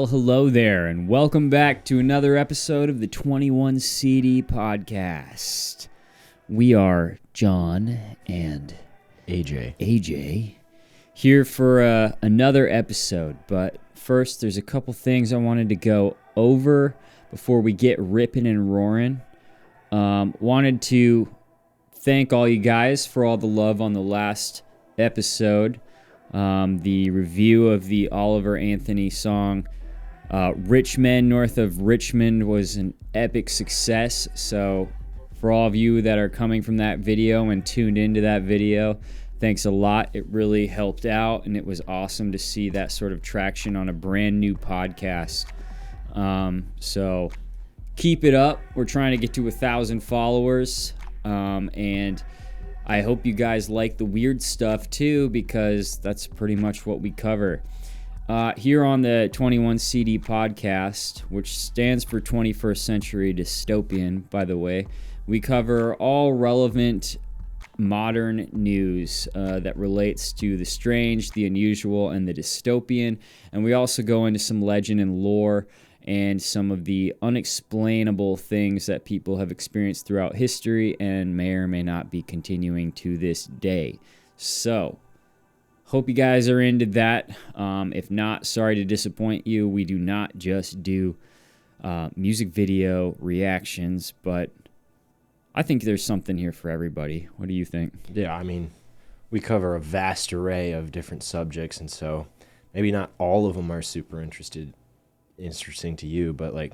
Hello there, and welcome back to another episode of the 21 CD podcast. We are Jon and AJ here for another episode, but first there's a couple things I wanted to go over before we get ripping and roaring. Wanted to thank all you guys for all the love on the last episode. The review of the Oliver Anthony song Rich Men North of Richmond was an epic success. So for all of you that are coming from that video and tuned into that video, thanks a lot. It really helped out, and it was awesome to see that sort of traction on a brand new podcast. So keep it up. We're trying to get to 1,000 followers, and I hope you guys like the weird stuff too, because that's pretty much what we cover. Here on the 21 CD podcast, which stands for 21st Century Dystopian, by the way, we cover all relevant modern news that relates to the strange, the unusual, and the dystopian. And we also go into some legend and lore and some of the unexplainable things that people have experienced throughout history and may or may not be continuing to this day. So hope you guys are into that. If not, sorry to disappoint you. We do not just do music video reactions, but I think there's something here for everybody. What do you think? Yeah, I mean, we cover a vast array of different subjects, and so maybe not all of them are super interesting to you, but like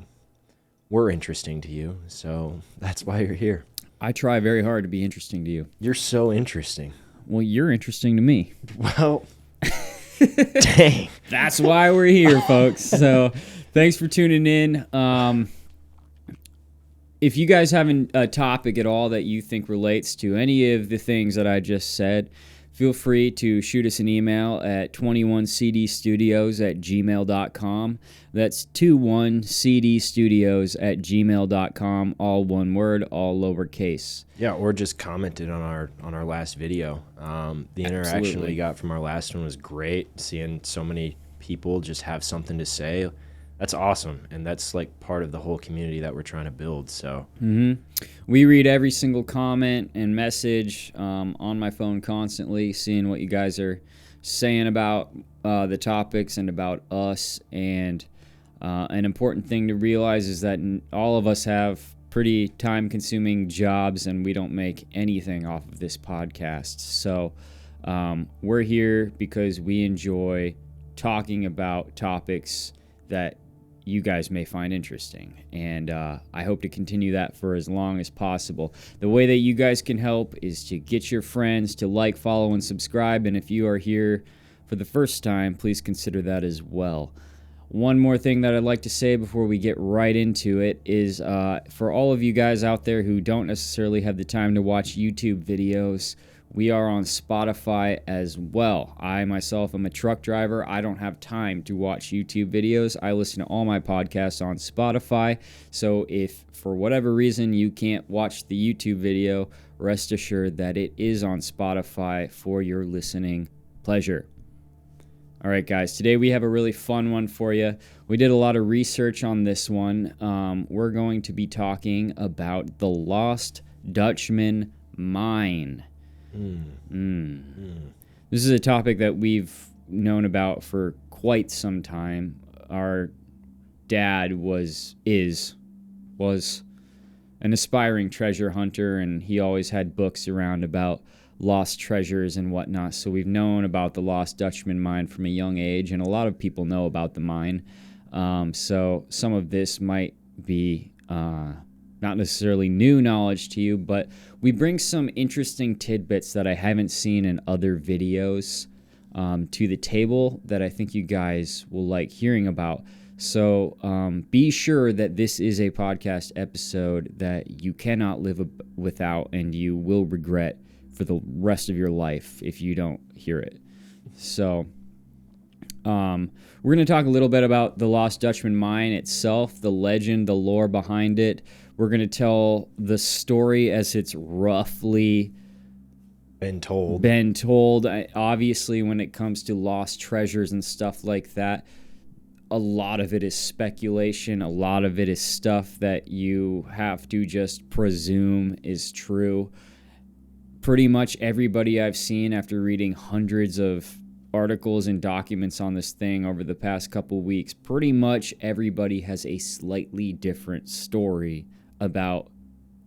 we're interesting to you, so that's why you're here. I try very hard to be interesting to you. You're so interesting. Well, you're interesting to me. Well, dang. That's why we're here, folks. So thanks for tuning in. If you guys have a topic at all that you think relates to any of the things that I just said, feel free to shoot us an email at 21cdstudios@gmail.com. That's 21cdstudios@gmail.com, all one word, all lowercase. Yeah, or just commented on our last video. The interaction we got from our last one was great. Seeing so many people just have something to say, that's awesome, and that's like part of the whole community that we're trying to build. So we read every single comment and message on my phone constantly, seeing what you guys are saying about the topics and about us. And an important thing to realize is that all of us have pretty time-consuming jobs, and we don't make anything off of this podcast. So we're here because we enjoy talking about topics that you guys may find interesting, and I hope to continue that for as long as possible. The way that you guys can help is to get your friends to like, follow, and subscribe, and if you are here for the first time, please consider that as well. One more thing that I'd like to say before we get right into it is for all of you guys out there who don't necessarily have the time to watch YouTube videos, We are on Spotify as well. I myself am a truck driver. I don't have time to watch YouTube videos. I listen to all my podcasts on Spotify. So if for whatever reason you can't watch the YouTube video, rest assured that it is on Spotify for your listening pleasure. All right, guys, today we have a really fun one for you. We did a lot of research on this one. We're going to be talking about the Lost Dutchman Mine. This is a topic that we've known about for quite some time. Our dad was an aspiring treasure hunter, and he always had books around about lost treasures and whatnot. So we've known about the Lost Dutchman Mine from a young age, and a lot of people know about the mine. So some of this might be not necessarily new knowledge to you, but we bring some interesting tidbits that I haven't seen in other videos to the table that I think you guys will like hearing about. So be sure that this is a podcast episode that you cannot live without, and you will regret for the rest of your life if you don't hear it. So we're going to talk a little bit about the Lost Dutchman Mine itself, the legend, the lore behind it. We're going to tell the story as it's roughly been told. Obviously, when it comes to lost treasures and stuff like that, a lot of it is speculation. A lot of it is stuff that you have to just presume is true. Pretty much everybody I've seen after reading hundreds of articles and documents on this thing over the past couple weeks, pretty much everybody has a slightly different story about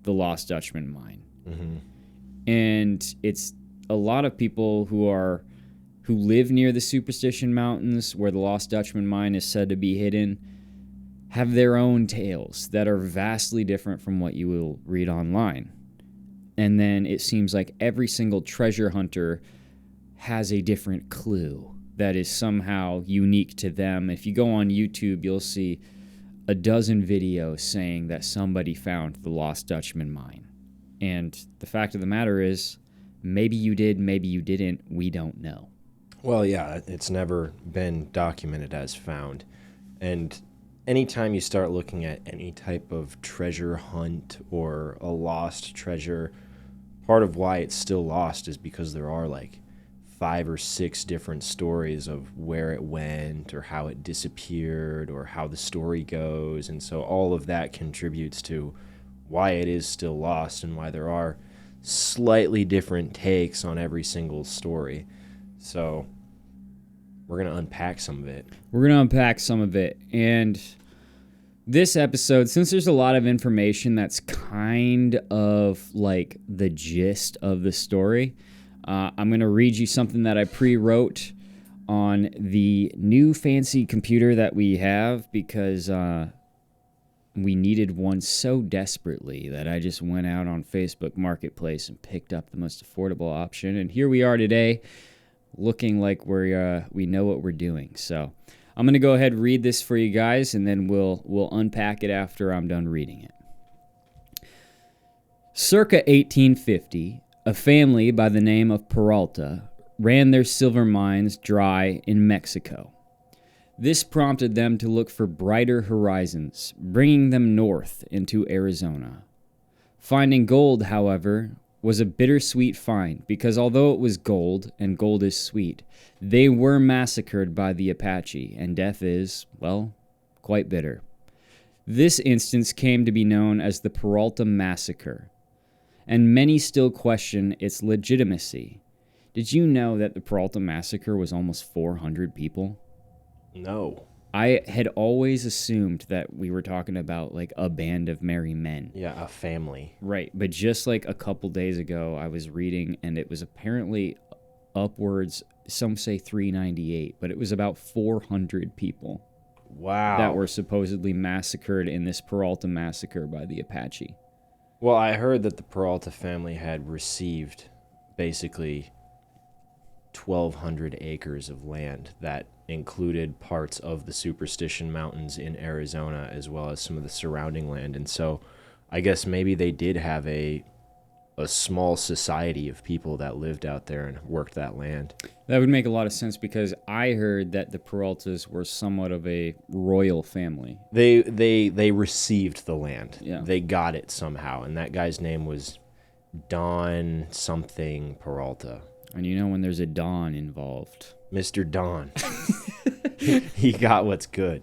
the Lost Dutchman Mine. And it's a lot of people who live near the Superstition Mountains, where the Lost Dutchman Mine is said to be hidden, have their own tales that are vastly different from what you will read online. And then it seems like every single treasure hunter has a different clue that is somehow unique to them. If you go on YouTube, you'll see a dozen videos saying that somebody found the Lost Dutchman Mine. And the fact of the matter is, maybe you did, maybe you didn't, we don't know. Well, yeah, it's never been documented as found. And anytime you start looking at any type of treasure hunt or a lost treasure, part of why it's still lost is because there are like 5 or 6 different stories of where it went or how it disappeared or how the story goes. And so all of that contributes to why it is still lost and why there are slightly different takes on every single story. So we're going to unpack some of it. And this episode, since there's a lot of information that's kind of like the gist of the story, I'm going to read you something that I pre-wrote on the new fancy computer that we have because we needed one so desperately that I just went out on Facebook Marketplace and picked up the most affordable option. And here we are today, looking like we know what we're doing. So I'm going to go ahead and read this for you guys, and then we'll unpack it after I'm done reading it. Circa 1850, a family by the name of Peralta ran their silver mines dry in Mexico. This prompted them to look for brighter horizons, bringing them north into Arizona. Finding gold, however, was a bittersweet find because although it was gold, and gold is sweet, they were massacred by the Apache, and death is, well, quite bitter. This instance came to be known as the Peralta Massacre, and many still question its legitimacy. Did you know that the Peralta Massacre was almost 400 people? No. I had always assumed that we were talking about like a band of merry men. Yeah, a family. Right, but just like a couple days ago, I was reading, and it was apparently upwards, some say 398, but it was about 400 people. Wow. That were supposedly massacred in this Peralta Massacre by the Apache. Well, I heard that the Peralta family had received basically 1,200 acres of land that included parts of the Superstition Mountains in Arizona as well as some of the surrounding land. And so I guess maybe they did have a a small society of people that lived out there and worked that land. That would make a lot of sense because I heard that the Peraltas were somewhat of a royal family. They received the land. Yeah. They got it somehow, and that guy's name was Don something Peralta. And you know when there's a Don involved. Mr. Don. He got what's good.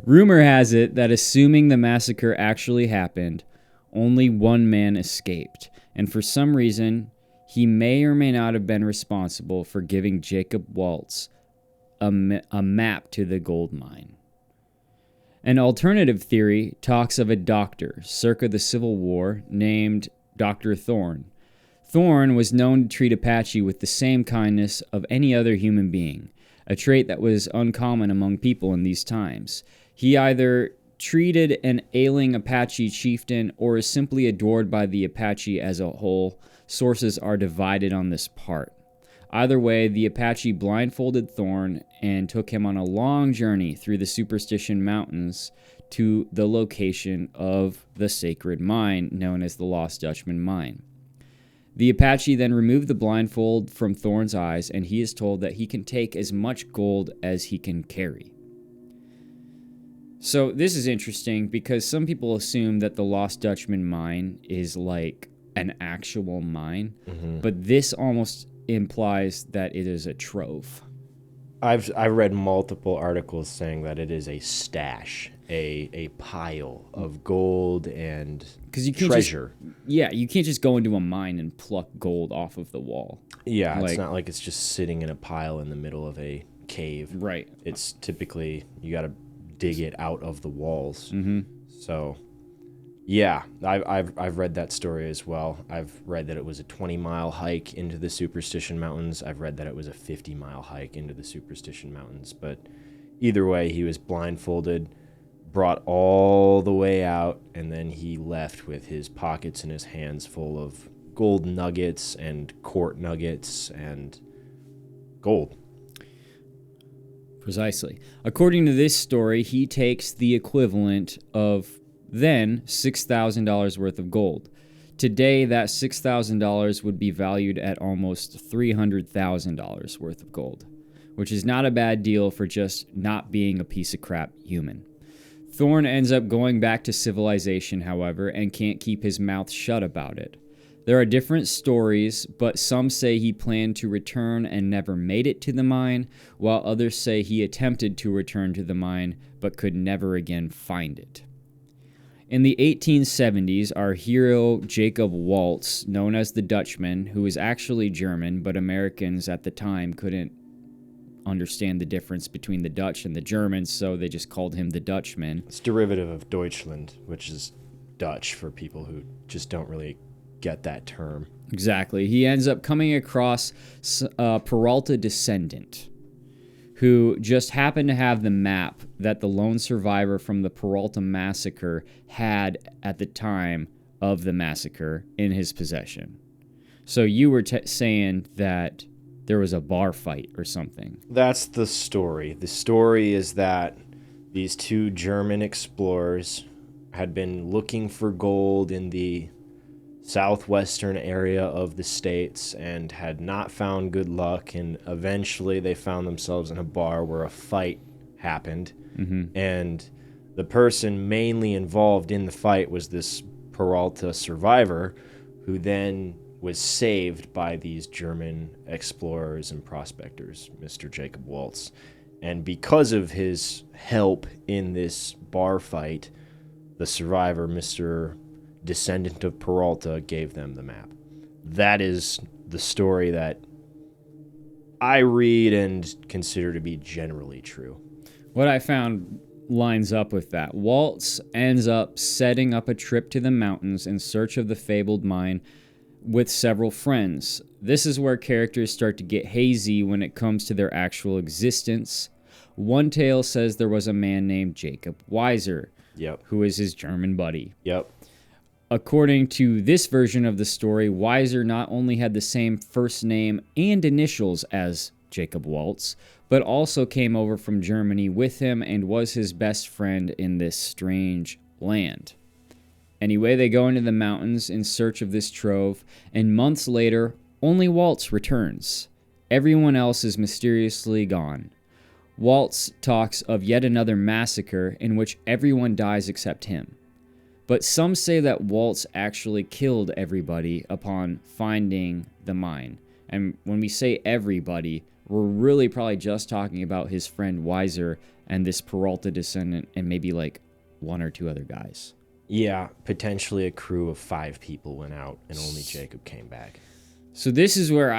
Rumor has it that assuming the massacre actually happened, only one man escaped. And for some reason, he may or may not have been responsible for giving Jacob Waltz a map to the gold mine. An alternative theory talks of a doctor, circa the Civil War, named Dr. Thorne. Thorne was known to treat Apache with the same kindness of any other human being, a trait that was uncommon among people in these times. He either treated an ailing Apache chieftain or is simply adored by the Apache as a whole. Sources are divided on this part. Either way, the Apache blindfolded Thorne and took him on a long journey through the Superstition Mountains to the location of the sacred mine known as the Lost Dutchman Mine. The Apache then removed the blindfold from Thorne's eyes, and he is told that he can take as much gold as he can carry. So this is interesting because some people assume that the Lost Dutchman Mine is like an actual mine, but this almost implies that it is a trove. I've read multiple articles saying that it is a stash, a pile of gold and treasure. You can't just go into a mine and pluck gold off of the wall. Yeah, it's not like it's just sitting in a pile in the middle of a cave. Right. It's typically, you got to dig it out of the walls. So, yeah, I've read that story as well. I've read that it was a 20-mile hike into the Superstition Mountains. I've read that it was a 50-mile hike into the Superstition Mountains. But either way, he was blindfolded, brought all the way out, and then he left with his pockets and his hands full of gold nuggets and quart nuggets and gold. Precisely. According to this story, he takes the equivalent of then $6,000 worth of gold. Today, that $6,000 would be valued at almost $300,000 worth of gold, which is not a bad deal for just not being a piece of crap human. Thorne ends up going back to civilization, however, and can't keep his mouth shut about it. There are different stories, but some say he planned to return and never made it to the mine, while others say he attempted to return to the mine but could never again find it. In the 1870s, our hero Jacob Waltz, known as the Dutchman, who was actually German, but Americans at the time couldn't understand the difference between the Dutch and the Germans, so they just called him the Dutchman. It's derivative of Deutschland, which is Dutch for people who just don't really get that term. Exactly. He ends up coming across a Peralta descendant who just happened to have the map that the lone survivor from the Peralta massacre had at the time of the massacre in his possession. So you were saying that there was a bar fight or something. That's the story. The story is that these two German explorers had been looking for gold in the southwestern area of the States and had not found good luck, and eventually they found themselves in a bar where a fight happened, and the person mainly involved in the fight was this Peralta survivor who then was saved by these German explorers and prospectors, Mr. Jacob Waltz. And because of his help in this bar fight, the survivor, Mr. Descendant of Peralta, gave them the map. That is the story that I read and consider to be generally true. What I found lines up with that. Waltz ends up setting up a trip to the mountains in search of the fabled mine with several friends. This is where characters start to get hazy when it comes to their actual existence. One tale says there was a man named Jacob Weiser, who is his German buddy. According to this version of the story, Weiser not only had the same first name and initials as Jacob Waltz, but also came over from Germany with him and was his best friend in this strange land. Anyway, they go into the mountains in search of this trove, and months later, only Waltz returns. Everyone else is mysteriously gone. Waltz talks of yet another massacre in which everyone dies except him. But some say that Waltz actually killed everybody upon finding the mine. And when we say everybody, we're really probably just talking about his friend Weiser and this Peralta descendant and maybe like one or two other guys. Yeah, potentially a crew of 5 people went out and only Jacob came back. So this is where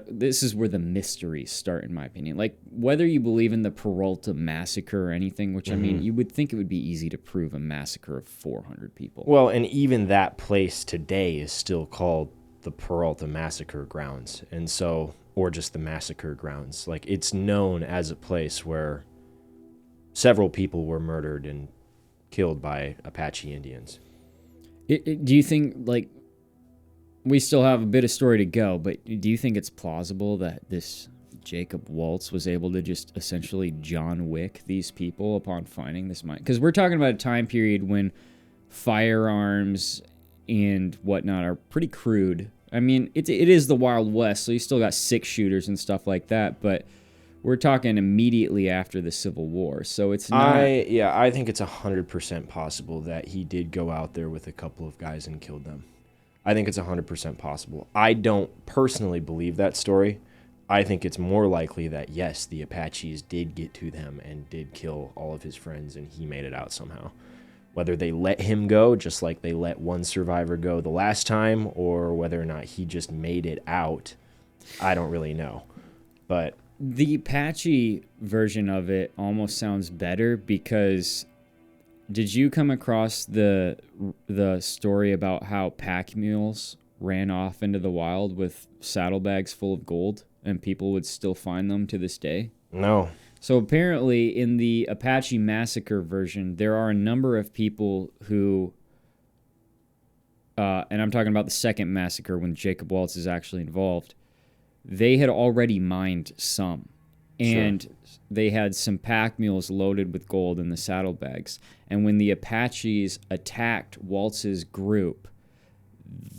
this is where the mysteries start, in my opinion. Like, whether you believe in the Peralta massacre or anything, which, I mean, you would think it would be easy to prove a massacre of 400 people. Well, and even that place today is still called the Peralta Massacre Grounds, and so, or just the Massacre Grounds. Like, it's known as a place where several people were murdered and killed by Apache Indians. Do you think, like, we still have a bit of story to go, but do you think it's plausible that this Jacob Waltz was able to just essentially John Wick these people upon finding this mine? Because we're talking about a time period when firearms and whatnot are pretty crude. I mean, it is the Wild West, so you still got 6-shooters and stuff like that, but we're talking immediately after the Civil War, so it's not... I think it's 100% possible that he did go out there with a couple of guys and killed them. I think it's 100% possible. I don't personally believe that story. I think it's more likely that, yes, the Apaches did get to them and did kill all of his friends, and he made it out somehow. Whether they let him go, just like they let one survivor go the last time, or whether or not he just made it out, I don't really know. But the Apache version of it almost sounds better because... Did you come across the story about how pack mules ran off into the wild with saddlebags full of gold and people would still find them to this day? No. So apparently in the Apache massacre version, there are a number of people who, and I'm talking about the second massacre when Jacob Waltz is actually involved, they had already mined some. And sure. They had some pack mules loaded with gold in the saddlebags. And when the Apaches attacked Waltz's group,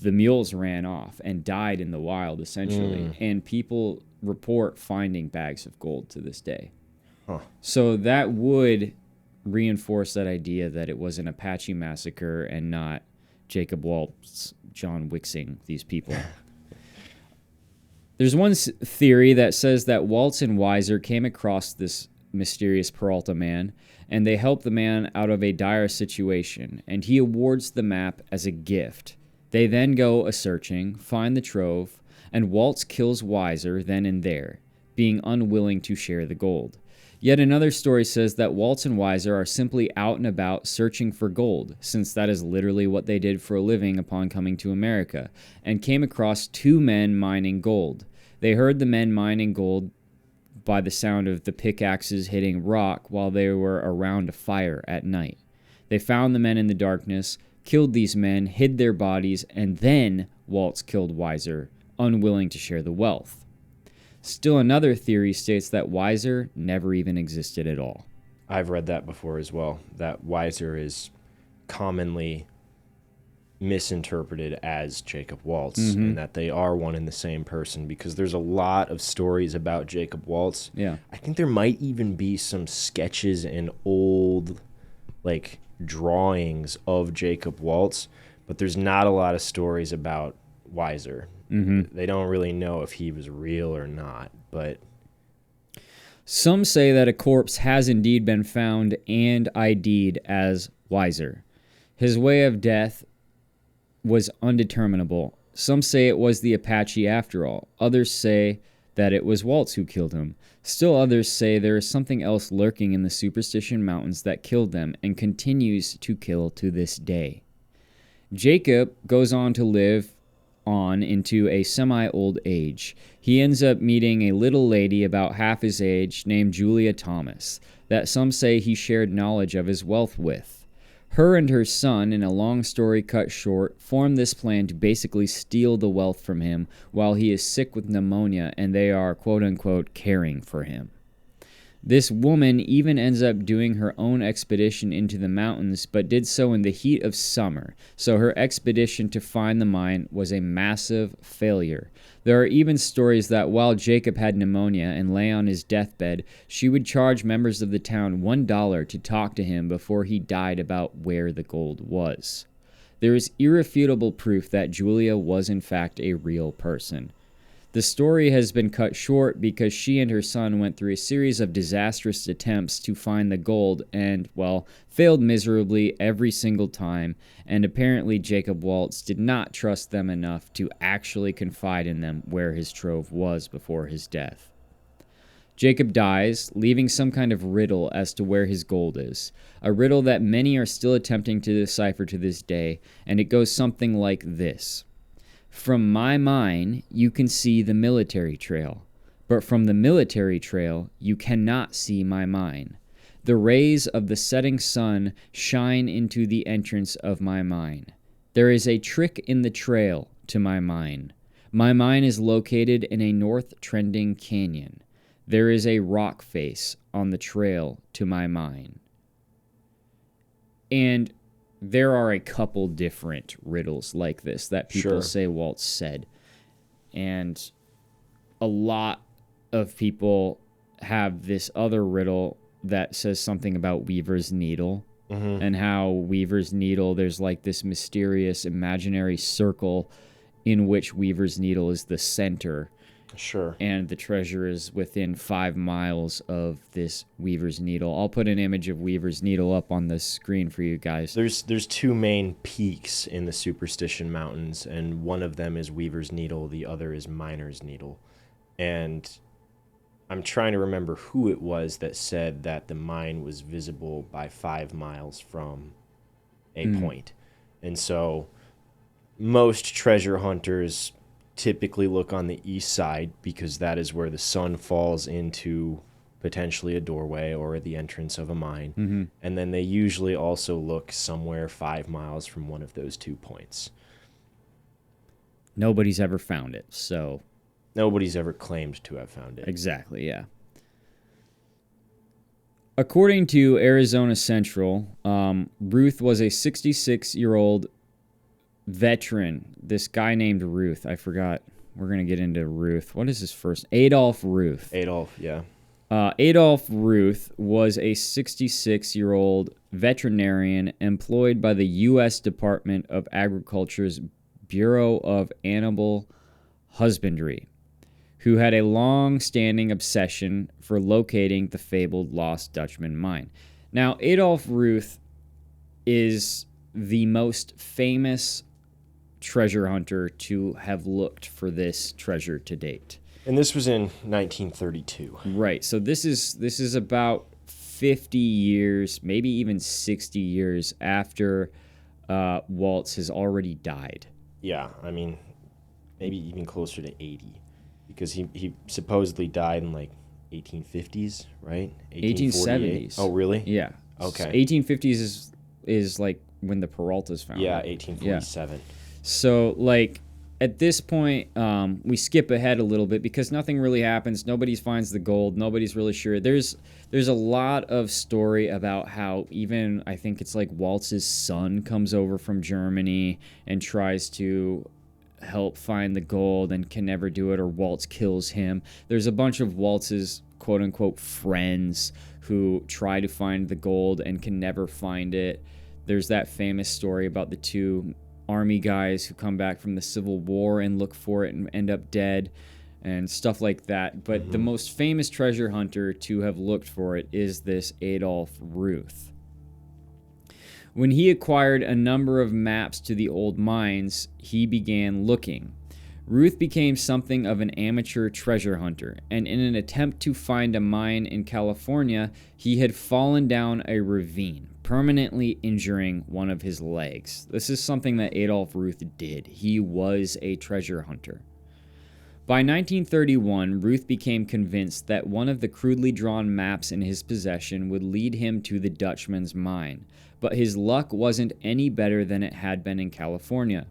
the mules ran off and died in the wild, essentially. And people report finding bags of gold to this day. Huh. So that would reinforce that idea that it was an Apache massacre and not Jacob Waltz, John Wicksing these people. There's one theory that says that Waltz and Weiser came across this mysterious Peralta man, and they help the man out of a dire situation, and he awards the map as a gift. They then go a-searching, find the trove, and Waltz kills Weiser then and there, being unwilling to share the gold. Yet another story says that Waltz and Weiser are simply out and about searching for gold, since that is literally what they did for a living upon coming to America, and came across 2 men mining gold. They heard the men mining gold by the sound of the pickaxes hitting rock while they were around a fire at night. They found the men in the darkness, killed these men, hid their bodies, and then Waltz killed Weiser, unwilling to share the wealth. Still another theory states that Weiser never even existed at all. I've read that before as well, that Weiser is commonly misinterpreted as Jacob Waltz, and that they are one and the same person, because there's a lot of stories about Jacob Waltz. Yeah. I think there might even be some sketches and old, like, drawings of Jacob Waltz, but there's not a lot of stories about Weiser. They don't really know if he was real or not, but... Some say that a corpse has indeed been found and ID'd as Weiser. His way of death was undeterminable. Some say it was the Apache after all. Others say that it was Waltz who killed him. Still others say there is something else lurking in the Superstition Mountains that killed them and continues to kill to this day. Jacob goes on to live on into a semi-old age. He ends up meeting a little lady about half his age named Julia Thomas that some say he shared knowledge of his wealth with. Her and her son, in a long story cut short, form this plan to basically steal the wealth from him while he is sick with pneumonia and they are quote-unquote caring for him. This woman even ends up doing her own expedition into the mountains, but did so in the heat of summer, so her expedition to find the mine was a massive failure. There are even stories that while Jacob had pneumonia and lay on his deathbed, she would charge members of the town $1 to talk to him before he died about where the gold was. There is irrefutable proof that Julia was in fact a real person. The story has been cut short because she and her son went through a series of disastrous attempts to find the gold and, well, failed miserably every single time, and apparently Jacob Waltz did not trust them enough to actually confide in them where his trove was before his death. Jacob dies, leaving some kind of riddle as to where his gold is, a riddle that many are still attempting to decipher to this day, and it goes something like this. From my mine, you can see the military trail, but from the military trail, you cannot see my mine. The rays of the setting sun shine into the entrance of my mine. There is a trick in the trail to my mine. My mine is located in a north-trending canyon. There is a rock face on the trail to my mine. And there are a couple different riddles like this that people say Waltz said. And a lot of people have this other riddle that says something about Weaver's Needle. Mm-hmm. And how Weaver's Needle, there's like this mysterious imaginary circle in which Weaver's Needle is the center. Sure. And the treasure is within 5 miles of this Weaver's Needle. I'll put an image of Weaver's Needle up on the screen for you guys. There's two main peaks in the Superstition Mountains, and one of them is Weaver's Needle, the other is Miner's Needle. And I'm trying to remember who it was that said that the mine was visible by 5 miles from a point. And so most treasure hunters typically look on the east side because that is where the sun falls into potentially a doorway or the entrance of a mine. Mm-hmm. And then they usually also look somewhere 5 miles from one of those 2 points. Nobody's ever found it, so... Nobody's ever claimed to have found it. Exactly, yeah. According to Arizona Central, Ruth was a 66-year-old veteran. This guy named Ruth. I forgot. We're going to get into Ruth. What is his first? Adolph Ruth. Adolph, yeah. Adolph Ruth was a 66-year-old veterinarian employed by the U.S. Department of Agriculture's Bureau of Animal Husbandry, who had a long-standing obsession for locating the fabled Lost Dutchman Mine. Now, Adolph Ruth is the most famous treasure hunter to have looked for this treasure to date. And this was in 1932. Right. So this is about 50 years, maybe even 60 years after Waltz has already died. Yeah, I mean, maybe even closer to 80, because he supposedly died in like 1850s, right? 1870s. Oh, really? Yeah. Okay. 1850s is like when the Peralta's found. Yeah, right? 1847. Yeah. So, like, at this point, we skip ahead a little bit because nothing really happens. Nobody finds the gold. Nobody's really sure. There's a lot of story about how even, I think it's like Waltz's son comes over from Germany and tries to help find the gold and can never do it, or Waltz kills him. There's a bunch of Waltz's quote-unquote friends who try to find the gold and can never find it. There's that famous story about the 2 army guys who come back from the Civil War and look for it and end up dead and stuff like that. But the most famous treasure hunter to have looked for it is this Adolph Ruth. When he acquired a number of maps to the old mines, he began looking. Ruth became something of an amateur treasure hunter, and in an attempt to find a mine in California, he had fallen down a ravine, permanently injuring one of his legs. This is something that Adolph Ruth did. He was a treasure hunter. By 1931, Ruth became convinced that one of the crudely drawn maps in his possession would lead him to the Dutchman's mine, but his luck wasn't any better than it had been in California.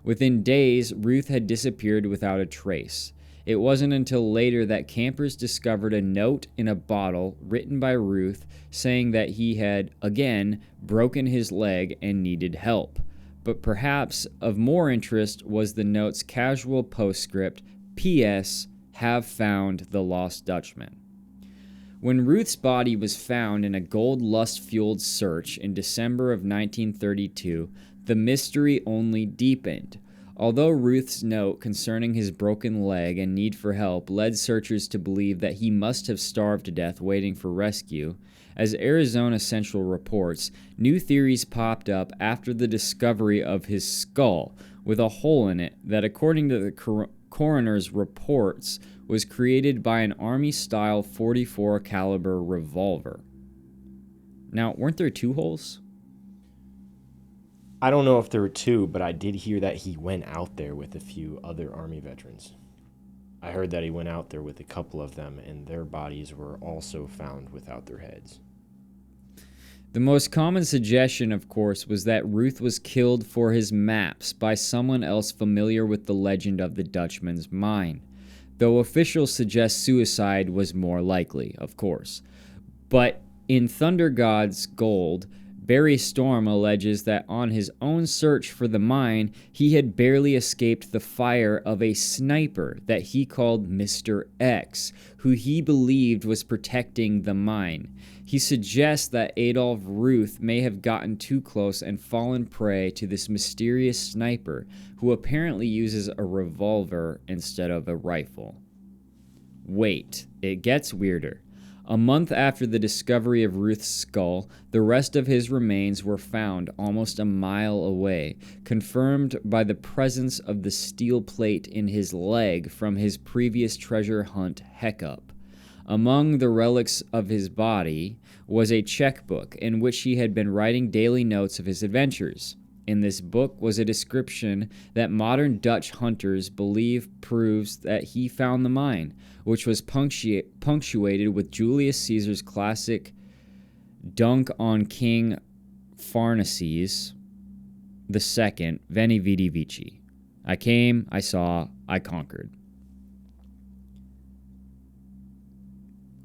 Within days, Ruth had disappeared without a trace. It wasn't until later that campers discovered a note in a bottle written by Ruth saying that he had, again, broken his leg and needed help. But perhaps of more interest was the note's casual postscript, P.S. Have found the Lost Dutchman. When Ruth's body was found in a gold lust-fueled search in December of 1932, the mystery only deepened. Although Ruth's note concerning his broken leg and need for help led searchers to believe that he must have starved to death waiting for rescue, as Arizona Central reports, new theories popped up after the discovery of his skull with a hole in it that, according to the coroner's reports, was created by an Army-style .44 caliber revolver. Now, weren't there 2 holes? I don't know if there were 2, but I did hear that he went out there with a few other Army veterans. I heard that he went out there with a couple of them, and their bodies were also found without their heads. The most common suggestion, of course, was that Ruth was killed for his maps by someone else familiar with the legend of the Dutchman's Mine, though officials suggest suicide was more likely, of course. But in Thunder God's Gold, Barry Storm alleges that on his own search for the mine, he had barely escaped the fire of a sniper that he called Mr. X, who he believed was protecting the mine. He suggests that Adolf Ruth may have gotten too close and fallen prey to this mysterious sniper, who apparently uses a revolver instead of a rifle. Wait, it gets weirder. A month after the discovery of Ruth's skull, the rest of his remains were found almost a mile away, confirmed by the presence of the steel plate in his leg from his previous treasure hunt hiccup. Among the relics of his body was a checkbook in which he had been writing daily notes of his adventures. In this book was a description that modern Dutch hunters believe proves that he found the mine, which was punctuated with Julius Caesar's classic dunk on King Pharnaces II, Veni Vidi Vici. I came, I saw, I conquered.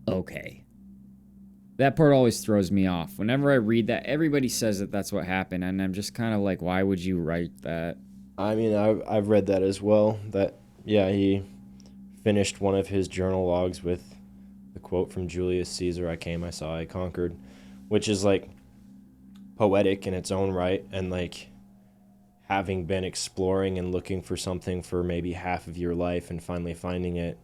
Okay. That part always throws me off. Whenever I read that, everybody says that that's what happened, and I'm just kind of like, why would you write that? I mean, I've read that as well, that, yeah, he finished one of his journal logs with the quote from Julius Caesar, I came, I saw, I conquered, which is, like, poetic in its own right, and, like, having been exploring and looking for something for maybe half of your life and finally finding it,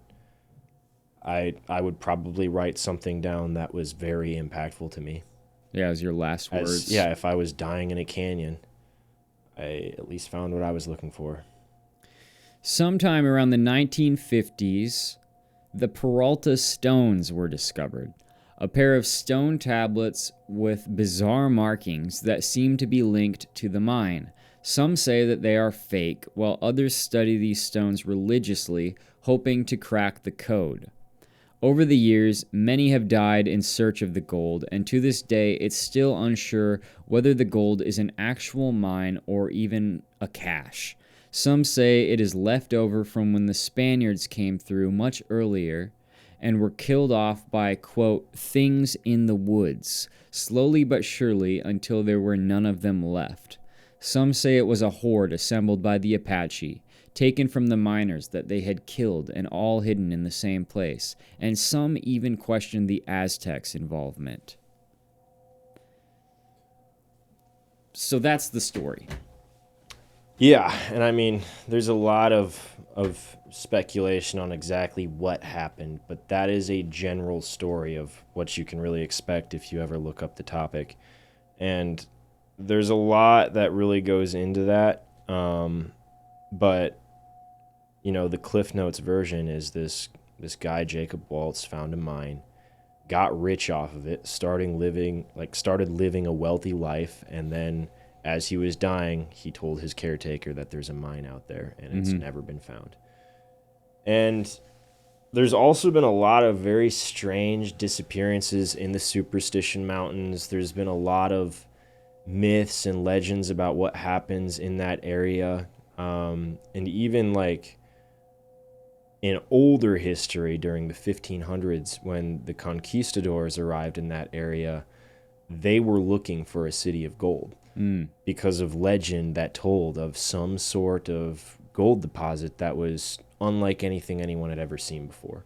I would probably write something down that was very impactful to me. Yeah, it was your last words. Yeah, if I was dying in a canyon, I at least found what I was looking for. Sometime around the 1950s, the Peralta stones were discovered. A pair of stone tablets with bizarre markings that seem to be linked to the mine. Some say that they are fake, while others study these stones religiously, hoping to crack the code. Over the years, many have died in search of the gold, and to this day, it's still unsure whether the gold is an actual mine or even a cache. Some say it is left over from when the Spaniards came through much earlier and were killed off by, quote, things in the woods, slowly but surely until there were none of them left. Some say it was a horde assembled by the Apache, taken from the miners that they had killed and all hidden in the same place, and some even questioned the Aztecs' involvement. So that's the story. Yeah, and I mean, there's a lot of speculation on exactly what happened, but that is a general story of what you can really expect if you ever look up the topic. And there's a lot that really goes into that, but you know, the Cliff Notes version is this guy, Jacob Waltz, found a mine, got rich off of it, started living a wealthy life, and then as he was dying, he told his caretaker that there's a mine out there, and it's never been found. And there's also been a lot of very strange disappearances in the Superstition Mountains. There's been a lot of myths and legends about what happens in that area, and even like in older history, during the 1500s, when the conquistadors arrived in that area, they were looking for a city of gold because of legend that told of some sort of gold deposit that was unlike anything anyone had ever seen before.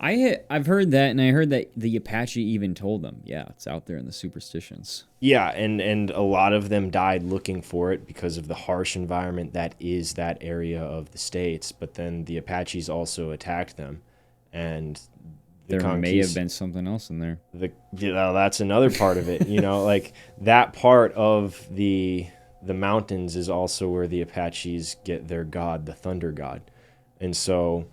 I've heard that, and I heard that the Apache even told them, yeah, it's out there in the superstitions. Yeah, and a lot of them died looking for it because of the harsh environment that is that area of the States. But then the Apaches also attacked them, and there may have been something else in there. That's another part of it. Like that part of the mountains is also where the Apaches get their god, the thunder god. And so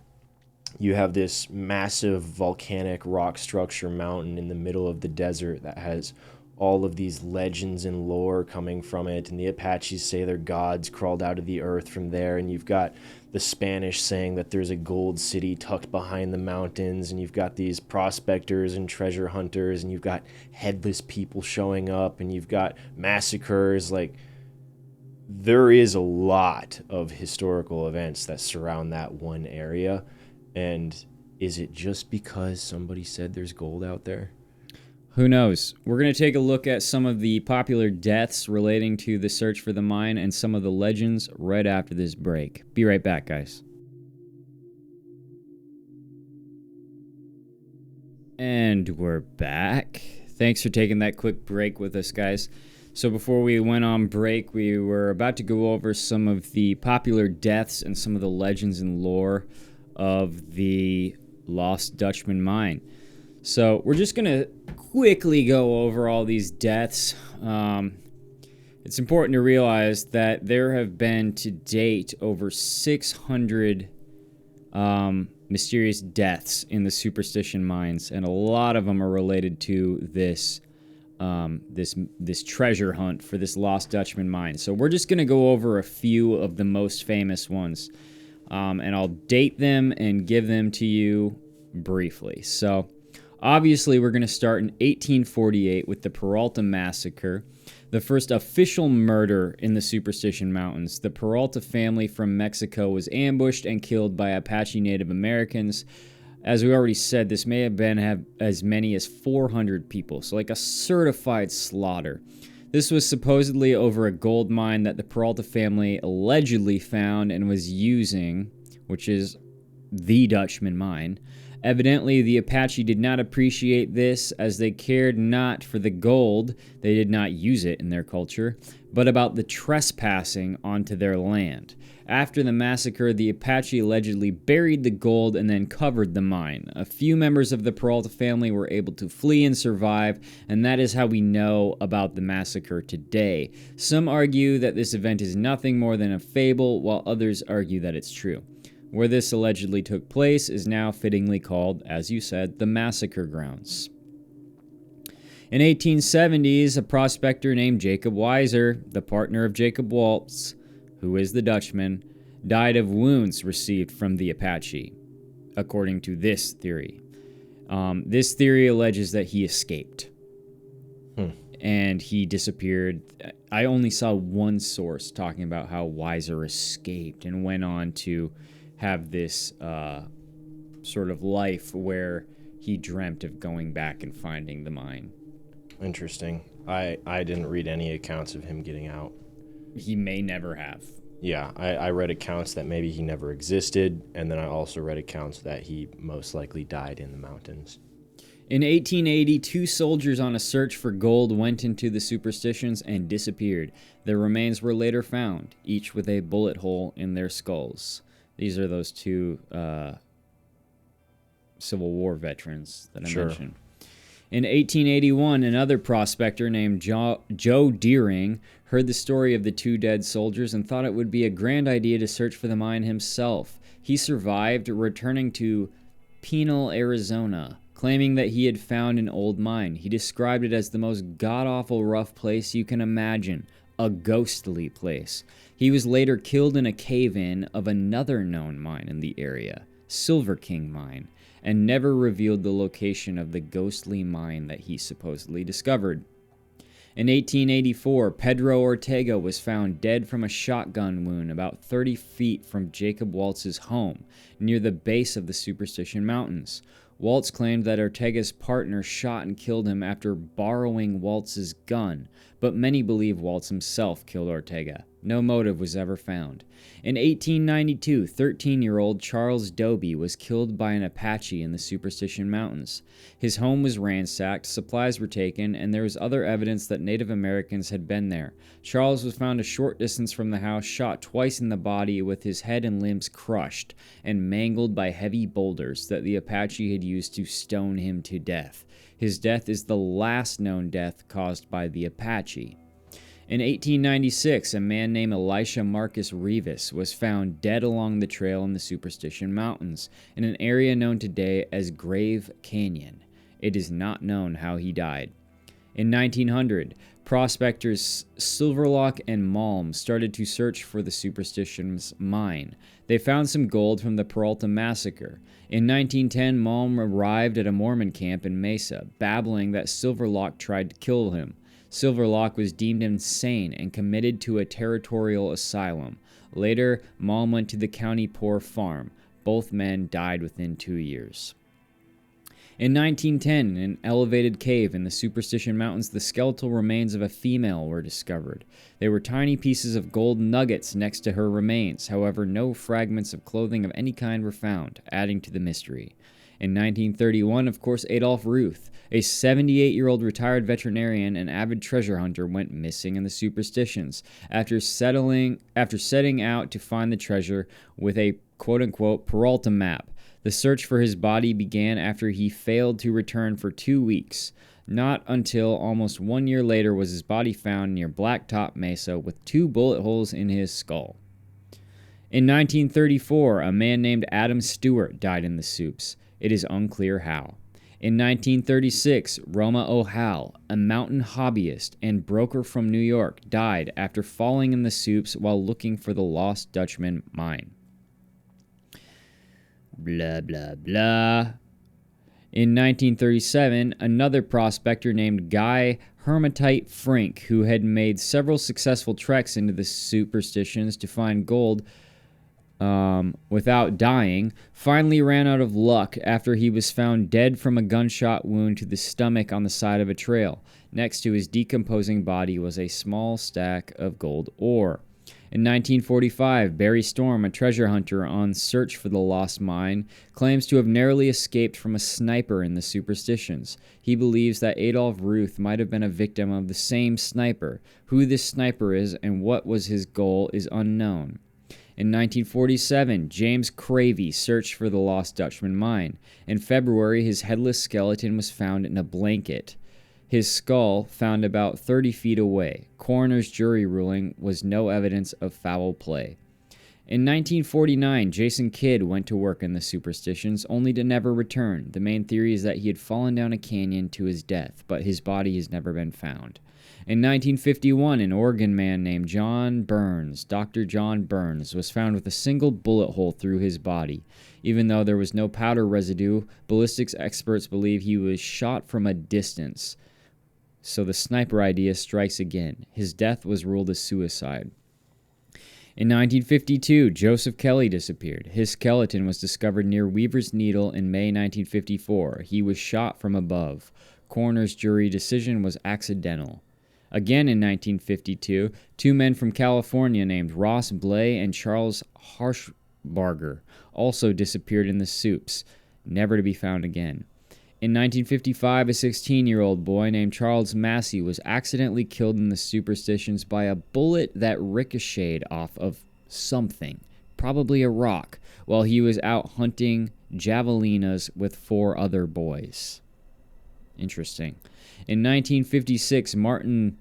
you have this massive volcanic rock structure mountain in the middle of the desert that has all of these legends and lore coming from it, and the Apaches say their gods crawled out of the earth from there, and you've got the Spanish saying that there's a gold city tucked behind the mountains, and you've got these prospectors and treasure hunters, and you've got headless people showing up, and you've got massacres. Like, there is a lot of historical events that surround that one area. And is it just because somebody said there's gold out there? Who knows? We're going to take a look at some of the popular deaths relating to the search for the mine and some of the legends right after this break. Be right back, guys. And we're back. Thanks for taking that quick break with us, guys. So before we went on break, we were about to go over some of the popular deaths and some of the legends and lore of the Lost Dutchman Mine. So we're just going to quickly go over all these deaths. It's important to realize that there have been to date over 600 mysterious deaths in the superstition mines, and a lot of them are related to this this treasure hunt for this Lost Dutchman Mine. So we're just going to go over a few of the most famous ones. And I'll date them and give them to you briefly. So, obviously, we're going to start in 1848 with the Peralta Massacre, the first official murder in the Superstition Mountains. The Peralta family from Mexico was ambushed and killed by Apache Native Americans. As we already said, this may have as many as 400 people, so like a certified slaughter. This was supposedly over a gold mine that the Peralta family allegedly found and was using, which is the Dutchman Mine. Evidently, the Apache did not appreciate this, as they cared not for the gold, they did not use it in their culture, but about the trespassing onto their land. After the massacre, the Apache allegedly buried the gold and then covered the mine. A few members of the Peralta family were able to flee and survive, and that is how we know about the massacre today. Some argue that this event is nothing more than a fable, while others argue that it's true. Where this allegedly took place is now fittingly called, as you said, the massacre grounds. In 1870s, a prospector named Jacob Weiser, the partner of Jacob Waltz, who is the Dutchman, died of wounds received from the Apache, according to this theory. This theory alleges that he escaped. And he disappeared. I only saw one source talking about how Weiser escaped and went on to have this sort of life where he dreamt of going back and finding the mine. Interesting. I didn't read any accounts of him getting out. He may never have. Yeah, I read accounts that maybe he never existed, and then I also read accounts that he most likely died in the mountains. In 1880, 2 soldiers on a search for gold went into the superstitions and disappeared. Their remains were later found, each with a bullet hole in their skulls. These are those 2 Civil War veterans that I mentioned. In 1881, another prospector named Joe Deering heard the story of the 2 dead soldiers and thought it would be a grand idea to search for the mine himself. He survived, returning to Penal, Arizona, claiming that he had found an old mine. He described it as the most god-awful rough place you can imagine, a ghostly place. He was later killed in a cave-in of another known mine in the area, Silver King Mine, and never revealed the location of the ghostly mine that he supposedly discovered. In 1884, Pedro Ortega was found dead from a shotgun wound about 30 feet from Jacob Waltz's home, near the base of the Superstition Mountains. Waltz claimed that Ortega's partner shot and killed him after borrowing Waltz's gun, but many believe Waltz himself killed Ortega. No motive was ever found. In 1892, 13-year-old Charles Doby was killed by an Apache in the Superstition Mountains. His home was ransacked, supplies were taken, and there was other evidence that Native Americans had been there. Charles was found a short distance from the house, shot twice in the body with his head and limbs crushed and mangled by heavy boulders that the Apache had used to stone him to death. His death is the last known death caused by the Apache. In 1896, a man named Elisha Marcus Rivas was found dead along the trail in the Superstition Mountains, in an area known today as Grave Canyon. It is not known how he died. In 1900, prospectors Silverlock and Malm started to search for the Superstition's mine. They found some gold from the Peralta Massacre. In 1910, Malm arrived at a Mormon camp in Mesa, babbling that Silverlock tried to kill him. Silverlock was deemed insane and committed to a territorial asylum. Later, Malm went to the County Poor Farm. Both men died within 2 years. In 1910, in an elevated cave in the Superstition Mountains, the skeletal remains of a female were discovered. They were tiny pieces of gold nuggets next to her remains. However, no fragments of clothing of any kind were found, adding to the mystery. In 1931, of course, Adolph Ruth, a 78-year-old retired veterinarian and avid treasure hunter, went missing in the Superstitions after setting out to find the treasure with a quote-unquote Peralta map. The search for his body began after he failed to return for 2 weeks. Not until almost 1 year later was his body found near Blacktop Mesa with 2 bullet holes in his skull. In 1934, a man named Adam Stewart died in the Supes. It is unclear how. In 1936, Roma O'Hal, a mountain hobbyist and broker from New York, died after falling in the Supes while looking for the Lost Dutchman Mine. Blah, blah, blah. In 1937, another prospector named Guy Hermatite Frink, who had made several successful treks into the Superstitions to find gold without dying, finally ran out of luck after he was found dead from a gunshot wound to the stomach on the side of a trail. Next to his decomposing body was a small stack of gold ore. In 1945, Barry Storm, a treasure hunter on search for the lost mine, claims to have narrowly escaped from a sniper in the Superstitions. He believes that Adolph Ruth might have been a victim of the same sniper. Who this sniper is and what was his goal is unknown. In 1947, James Cravey searched for the Lost Dutchman Mine. In February, his headless skeleton was found in a blanket. His skull found about 30 feet away. Coroner's jury ruling was no evidence of foul play. In 1949, Jason Kidd went to work in the Superstitions, only to never return. The main theory is that he had fallen down a canyon to his death, but his body has never been found. In 1951, an Oregon man named John Burns, Dr. John Burns, was found with a single bullet hole through his body. Even though there was no powder residue, ballistics experts believe he was shot from a distance. So the sniper idea strikes again. His death was ruled as suicide. In 1952, Joseph Kelly disappeared. His skeleton was discovered near Weaver's Needle in May 1954. He was shot from above. Coroner's jury decision was accidental. Again in 1952, 2 men from California named Ross Blay and Charles Harshbarger also disappeared in the Supes, never to be found again. In 1955, a 16-year-old boy named Charles Massey was accidentally killed in the Superstitions by a bullet that ricocheted off of something, probably a rock, while he was out hunting javelinas with 4 other boys. Interesting. In 1956, Martin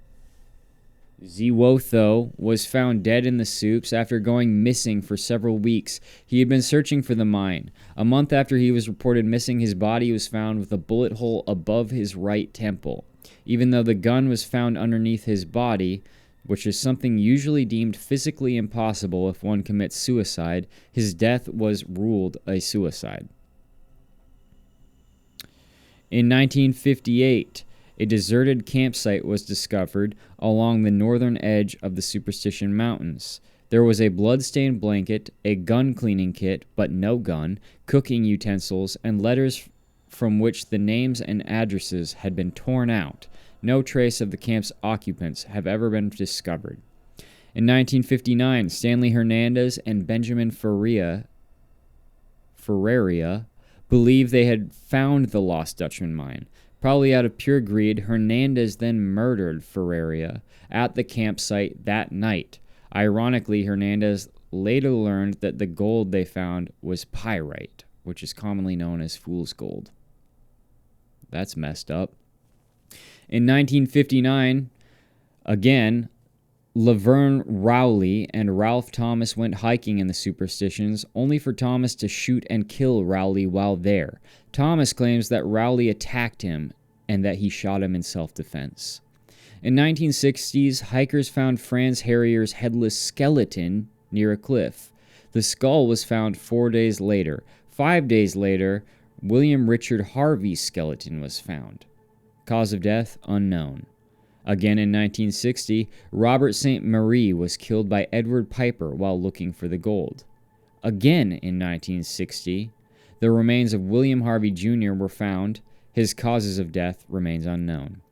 Ziwotho was found dead in the Supes after going missing for several weeks. He had been searching for the mine. A month after he was reported missing, his body was found with a bullet hole above his right temple. Even though the gun was found underneath his body, which is something usually deemed physically impossible if one commits suicide, his death was ruled a suicide. In 1958, a deserted campsite was discovered along the northern edge of the Superstition Mountains. There was a blood-stained blanket, a gun-cleaning kit, but no gun, cooking utensils, and letters from which the names and addresses had been torn out. No trace of the camp's occupants have ever been discovered. In 1959, Stanley Hernandez and Benjamin Ferreira believed they had found the Lost Dutchman Mine. Probably out of pure greed, Hernandez then murdered Ferreira at the campsite that night. Ironically, Hernandez later learned that the gold they found was pyrite, which is commonly known as fool's gold. That's messed up. In 1959, again, Laverne Rowley and Ralph Thomas went hiking in the Superstitions, only for Thomas to shoot and kill Rowley while there. Thomas claims that Rowley attacked him and that he shot him in self-defense. In 1960s, hikers found Franz Harrier's headless skeleton near a cliff. The skull was found 4 days later. 5 days later, William Richard Harvey's skeleton was found. Cause of death, unknown. Again in 1960, Robert St. Marie was killed by Edward Piper while looking for the gold. Again in 1960, the remains of William Harvey Jr. were found. His causes of death remains unknown.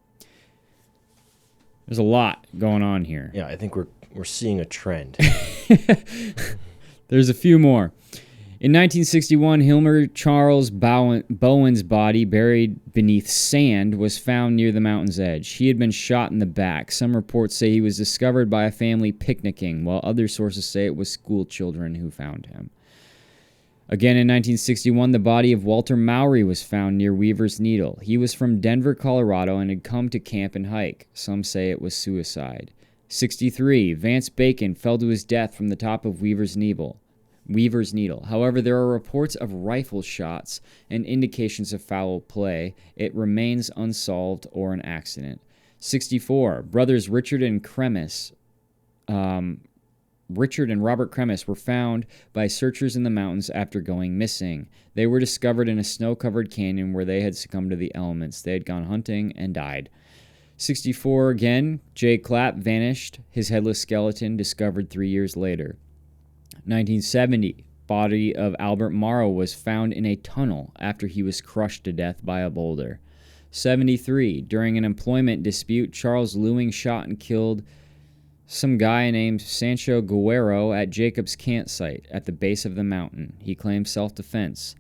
There's a lot going on here. Yeah, I think we're seeing a trend. There's a few more. In 1961, Hilmer Charles Bowen's body, buried beneath sand, was found near the mountain's edge. He had been shot in the back. Some reports say he was discovered by a family picnicking, while other sources say it was school children who found him. Again in 1961, the body of Walter Mowry was found near Weaver's Needle. He was from Denver, Colorado, and had come to camp and hike. Some say it was suicide. 63, Vance Bacon fell to his death from the top of Weaver's Needle. However, there are reports of rifle shots and indications of foul play. It remains unsolved or an accident. 64, brothers Richard and Robert Cremis were found by searchers in the mountains after going missing. They were discovered in a snow-covered canyon where they had succumbed to the elements. They had gone hunting and died. 64 again, Jay Clapp vanished, his headless skeleton discovered 3 years later. 1970, body of Albert Morrow was found in a tunnel after he was crushed to death by a boulder. 73, during an employment dispute, Charles Lewing shot and killed some guy named Sancho Guerrero at Jacob's campsite at the base of the mountain. He claimed self-defense.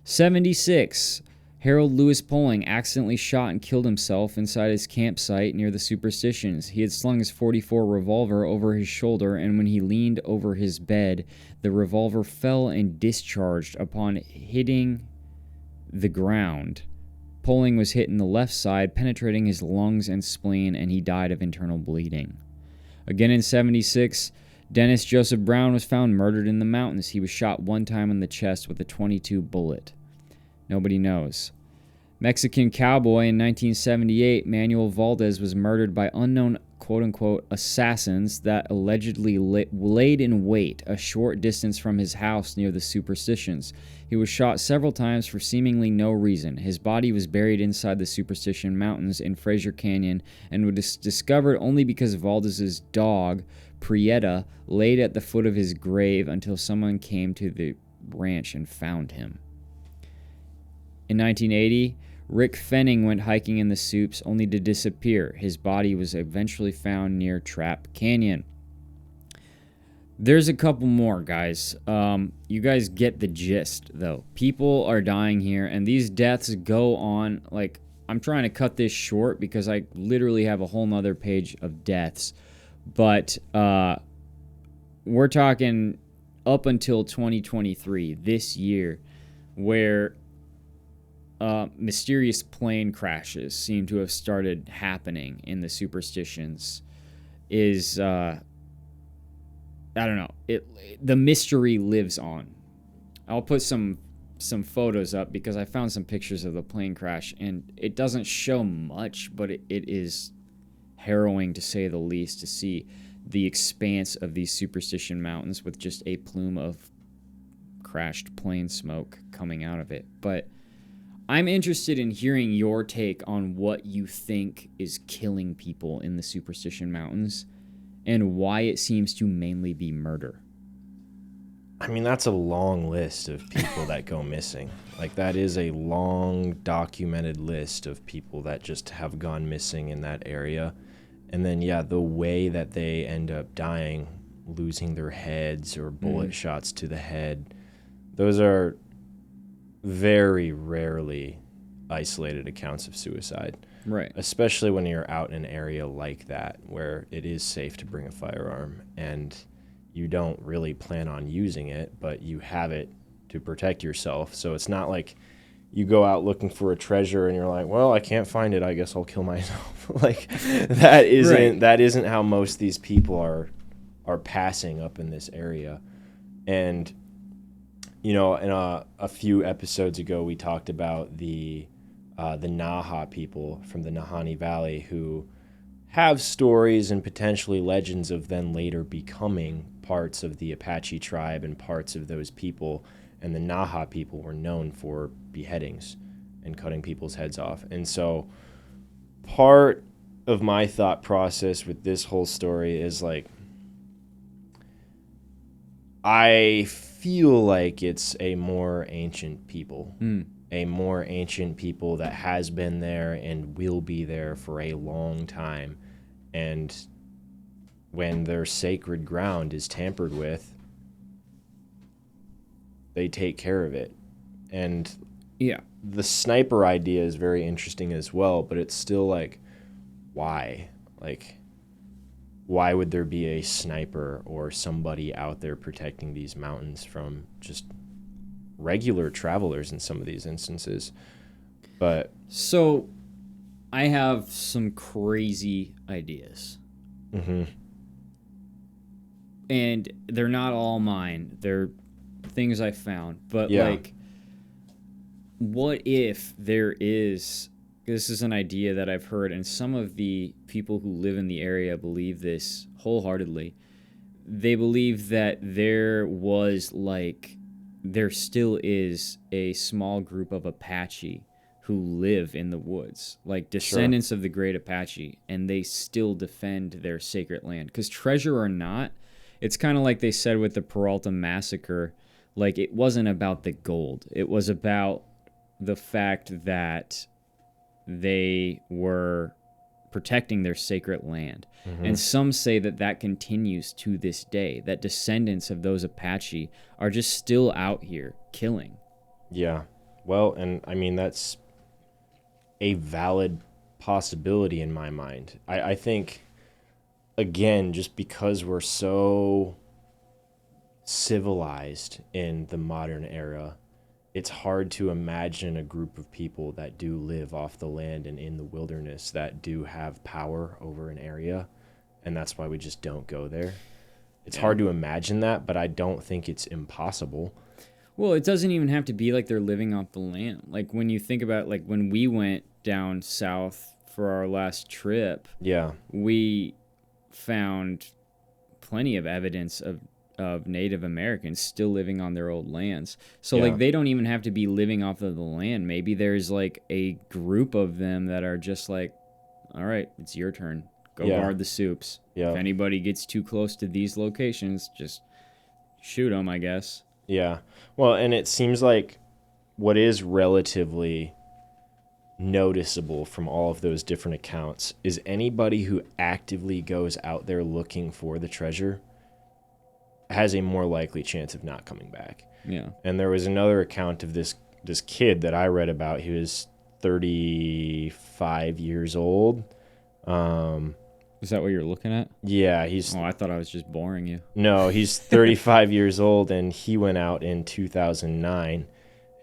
76, Harold Lewis Poling accidentally shot and killed himself inside his campsite near the Superstitions. He had slung his .44 revolver over his shoulder, and when he leaned over his bed, the revolver fell and discharged upon hitting the ground. Poling was hit in the left side, penetrating his lungs and spleen, and he died of internal bleeding. Again in 76, Dennis Joseph Brown was found murdered in the mountains. He was shot one time in the chest with a .22 bullet. Nobody knows. Mexican cowboy in 1978, Manuel Valdez was murdered by unknown quote-unquote assassins that allegedly laid in wait a short distance from his house near the Superstitions. He was shot several times for seemingly no reason. His body was buried inside the Superstition Mountains in Fraser Canyon and was discovered only because Valdez's dog, Prieta, laid at the foot of his grave until someone came to the ranch and found him. In 1980, Rick Fenning went hiking in the Supes only to disappear. His body was eventually found near Trap Canyon. There's a couple more, guys. You guys get the gist, though. People are dying here, and these deaths go on. Like, I'm trying to cut this short because I literally have a whole nother page of deaths. But we're talking up until 2023, this year, where mysterious plane crashes seem to have started happening in the Superstitions. I don't know. The mystery lives on. I'll put some photos up because I found some pictures of the plane crash, and it doesn't show much, but it is harrowing to say the least to see the expanse of these Superstition Mountains with just a plume of crashed plane smoke coming out of it. But I'm interested in hearing your take on what you think is killing people in the Superstition Mountains and why it seems to mainly be murder. I mean, that's a long list of people that go missing. Like, that is a long documented list of people that just have gone missing in that area. And then, yeah, the way that they end up dying, losing their heads or bullet shots to the head, those are very rarely isolated accounts of suicide. Right. Especially when you're out in an area like that where it is safe to bring a firearm and you don't really plan on using it, but you have it to protect yourself. So it's not like you go out looking for a treasure and you're like, well, I can't find it, I guess I'll kill myself. Like, that isn't how most of these people are passing up in this area. And you know, in a few episodes ago, we talked about the Naha people from the Nahanni Valley who have stories and potentially legends of then later becoming parts of the Apache tribe and parts of those people. And the Naha people were known for beheadings and cutting people's heads off. And so part of my thought process with this whole story is like, I feel like it's a more ancient people, a more ancient people that has been there and will be there for a long time. And when their sacred ground is tampered with, they take care of it. And yeah, the sniper idea is very interesting as well, but it's still like, why? Like, why would there be a sniper or somebody out there protecting these mountains from just regular travelers in some of these instances? But so I have some crazy ideas. And they're not all mine. They're things I found. But like, what if there is... This is an idea that I've heard, and some of the people who live in the area believe this wholeheartedly. They believe that there still is a small group of Apache who live in the woods, like descendants of the great Apache, and they still defend their sacred land. Because treasure or not, it's kind of like they said with the Peralta massacre, like it wasn't about the gold. It was about the fact that they were protecting their sacred land. And some say that continues to this day, that descendants of those Apache are just still out here killing. Yeah. Well, and I mean, that's a valid possibility in my mind. I think, again, just because we're so civilized in the modern era, it's hard to imagine a group of people that do live off the land and in the wilderness that do have power over an area, and that's why we just don't go there. It's hard to imagine that, but I don't think it's impossible. Well, it doesn't even have to be like they're living off the land. Like when you think about like when we went down south for our last trip, we found plenty of evidence of Native Americans still living on their old lands. So like they don't even have to be living off of the land. Maybe there's like a group of them that are just like, all right, it's your turn. Go guard the soups. If anybody gets too close to these locations, just shoot them, I guess. Yeah. Well, and it seems like what is relatively noticeable from all of those different accounts is anybody who actively goes out there looking for the treasure has a more likely chance of not coming back. Yeah. And there was another account of this kid that I read about. He was 35 years old. Is that what you're looking at? Yeah, he's... Oh, I thought I was just boring you. No, he's 35 years old, and he went out in 2009,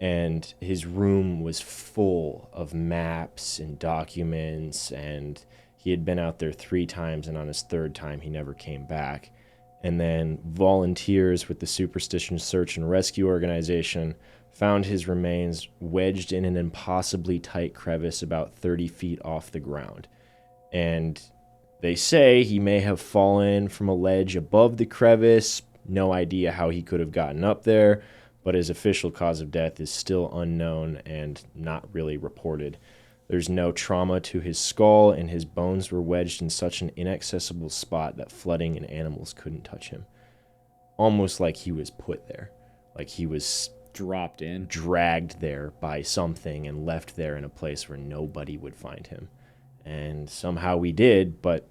and his room was full of maps and documents, and he had been out there 3 times, and on his 3rd time, he never came back. And then volunteers with the Superstition Search and Rescue Organization found his remains wedged in an impossibly tight crevice about 30 feet off the ground. And they say he may have fallen from a ledge above the crevice. No idea how he could have gotten up there. but his official cause of death is still unknown and not really reported. There's no trauma to his skull, and his bones were wedged in such an inaccessible spot that flooding and animals couldn't touch him. Almost like he was put there. Like he was dropped in, dragged there by something and left there in a place where nobody would find him. And somehow we did, but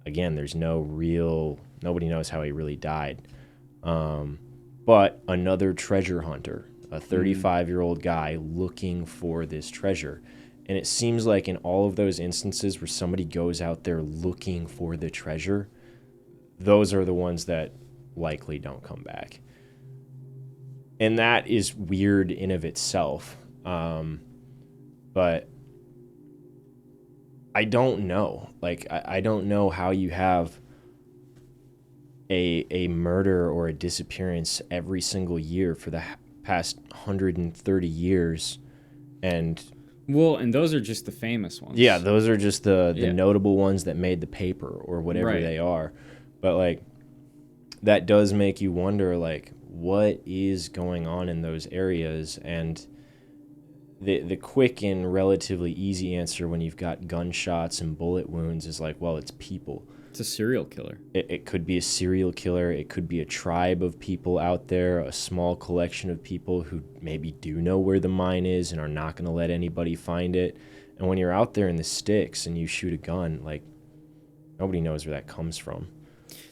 again, there's nobody knows how he really died. But another treasure hunter, a 35-year-old guy looking for this treasure. And it seems like in all of those instances where somebody goes out there looking for the treasure, those are the ones that likely don't come back. And that is weird in of itself. But I don't know. Like, I don't know how you have a murder or a disappearance every single year for the past 130 years. And those are just the famous ones. Yeah, those are just the notable ones that made the paper or whatever they are. But, like, that does make you wonder, like, what is going on in those areas? And the quick and relatively easy answer when you've got gunshots and bullet wounds is like, well, it's people. It's a serial killer. It could be a serial killer. It could be a tribe of people out there, a small collection of people who maybe do know where the mine is and are not going to let anybody find it. And when you're out there in the sticks and you shoot a gun, like, nobody knows where that comes from.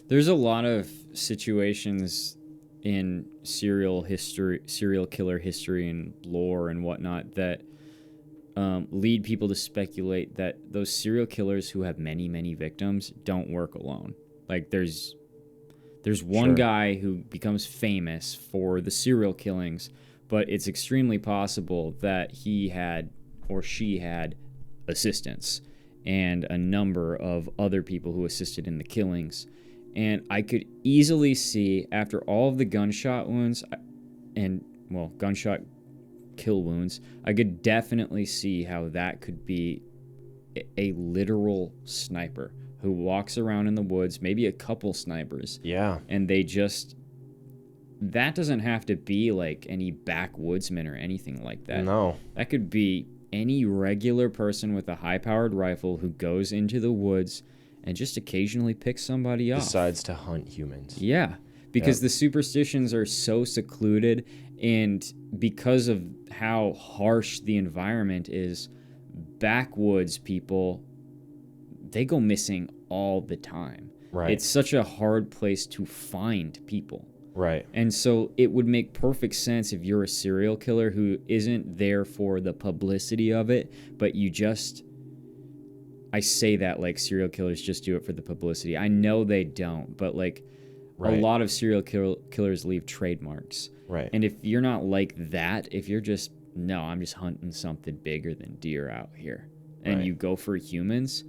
There's a lot of situations in serial killer history and lore and whatnot that lead people to speculate that those serial killers who have many, many victims don't work alone. Like there's one guy who becomes famous for the serial killings, but it's extremely possible that he had or she had assistants and a number of other people who assisted in the killings. And I could easily see, after all of the gunshot wounds gunshot kill wounds, I could definitely see how that could be a literal sniper who walks around in the woods, maybe a couple snipers. Yeah. And that doesn't have to be like any backwoodsman or anything like that. No. That could be any regular person with a high-powered rifle who goes into the woods and just occasionally picks somebody off. Decides to hunt humans. Yeah, because the superstitions are so secluded, and because of how harsh the environment is, backwoods people, they go missing all the time. Right. It's such a hard place to find people. Right. And so it would make perfect sense if you're a serial killer who isn't there for the publicity of it, but I say that like serial killers just do it for the publicity. I know they don't, but like a lot of serial killers leave trademarks. Right. And if you're not like that, if you're just, no, I'm just hunting something bigger than deer out here, and you go for humans,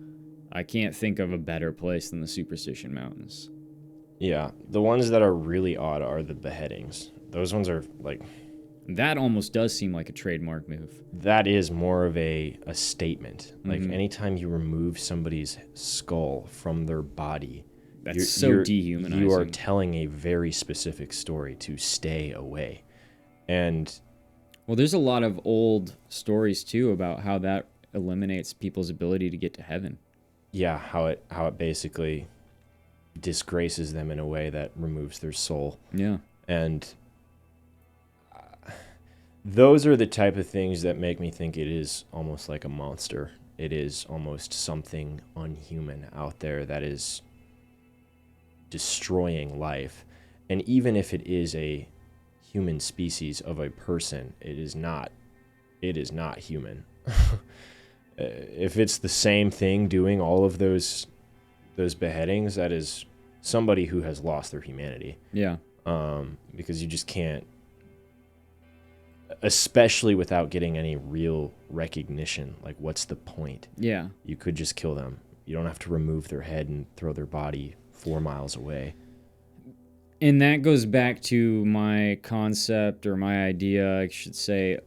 I can't think of a better place than the Superstition Mountains. Yeah. The ones that are really odd are the beheadings. Those ones are like... That almost does seem like a trademark move. That is more of a statement. Like anytime you remove somebody's skull from their body, that's so dehumanizing. You are telling a very specific story to stay away. And well, there's a lot of old stories too about how that eliminates people's ability to get to heaven. Yeah, how it basically disgraces them in a way that removes their soul. Yeah. And those are the type of things that make me think it is almost like a monster. It is almost something unhuman out there that is destroying life. And even if it is a human species of a person, it is not human. If it's the same thing doing all of those beheadings, that is somebody who has lost their humanity. Yeah. Because you just can't, especially without getting any real recognition. Like, what's the point? Yeah. You could just kill them. You don't have to remove their head and throw their body 4 miles away. And that goes back to my concept, or my idea, I should say,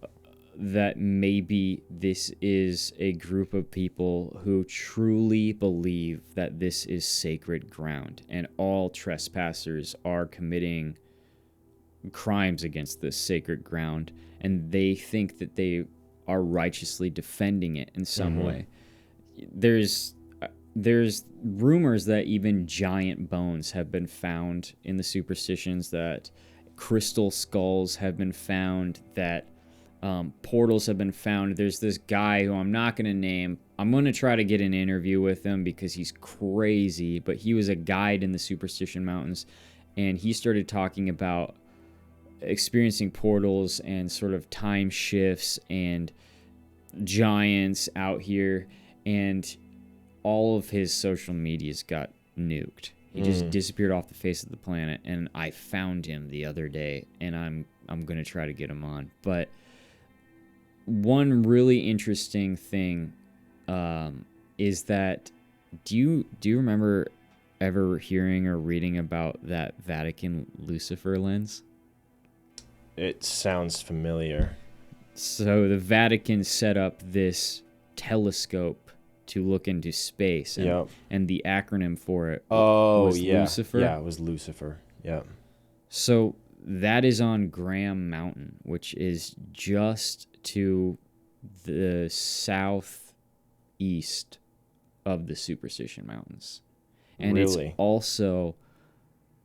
that maybe this is a group of people who truly believe that this is sacred ground and all trespassers are committing crimes against this sacred ground, and they think that they are righteously defending it in some way. There's rumors that even giant bones have been found in the superstitions, that crystal skulls have been found, that portals have been found. There's this guy who I'm not going to name. I'm going to try to get an interview with him because he's crazy, but he was a guide in the Superstition Mountains, and he started talking about experiencing portals and sort of time shifts and giants out here, and all of his social medias got nuked. He just disappeared off the face of the planet, and I found him the other day, and I'm going to try to get him on. But one really interesting thing is that do you remember ever hearing or reading about that Vatican Lucifer lens? It sounds familiar. So the Vatican set up this telescope to look into space, and the acronym for it was Lucifer. Yeah, it was Lucifer. Yeah. So that is on Graham Mountain, which is just to the southeast of the Superstition Mountains. And really? It's also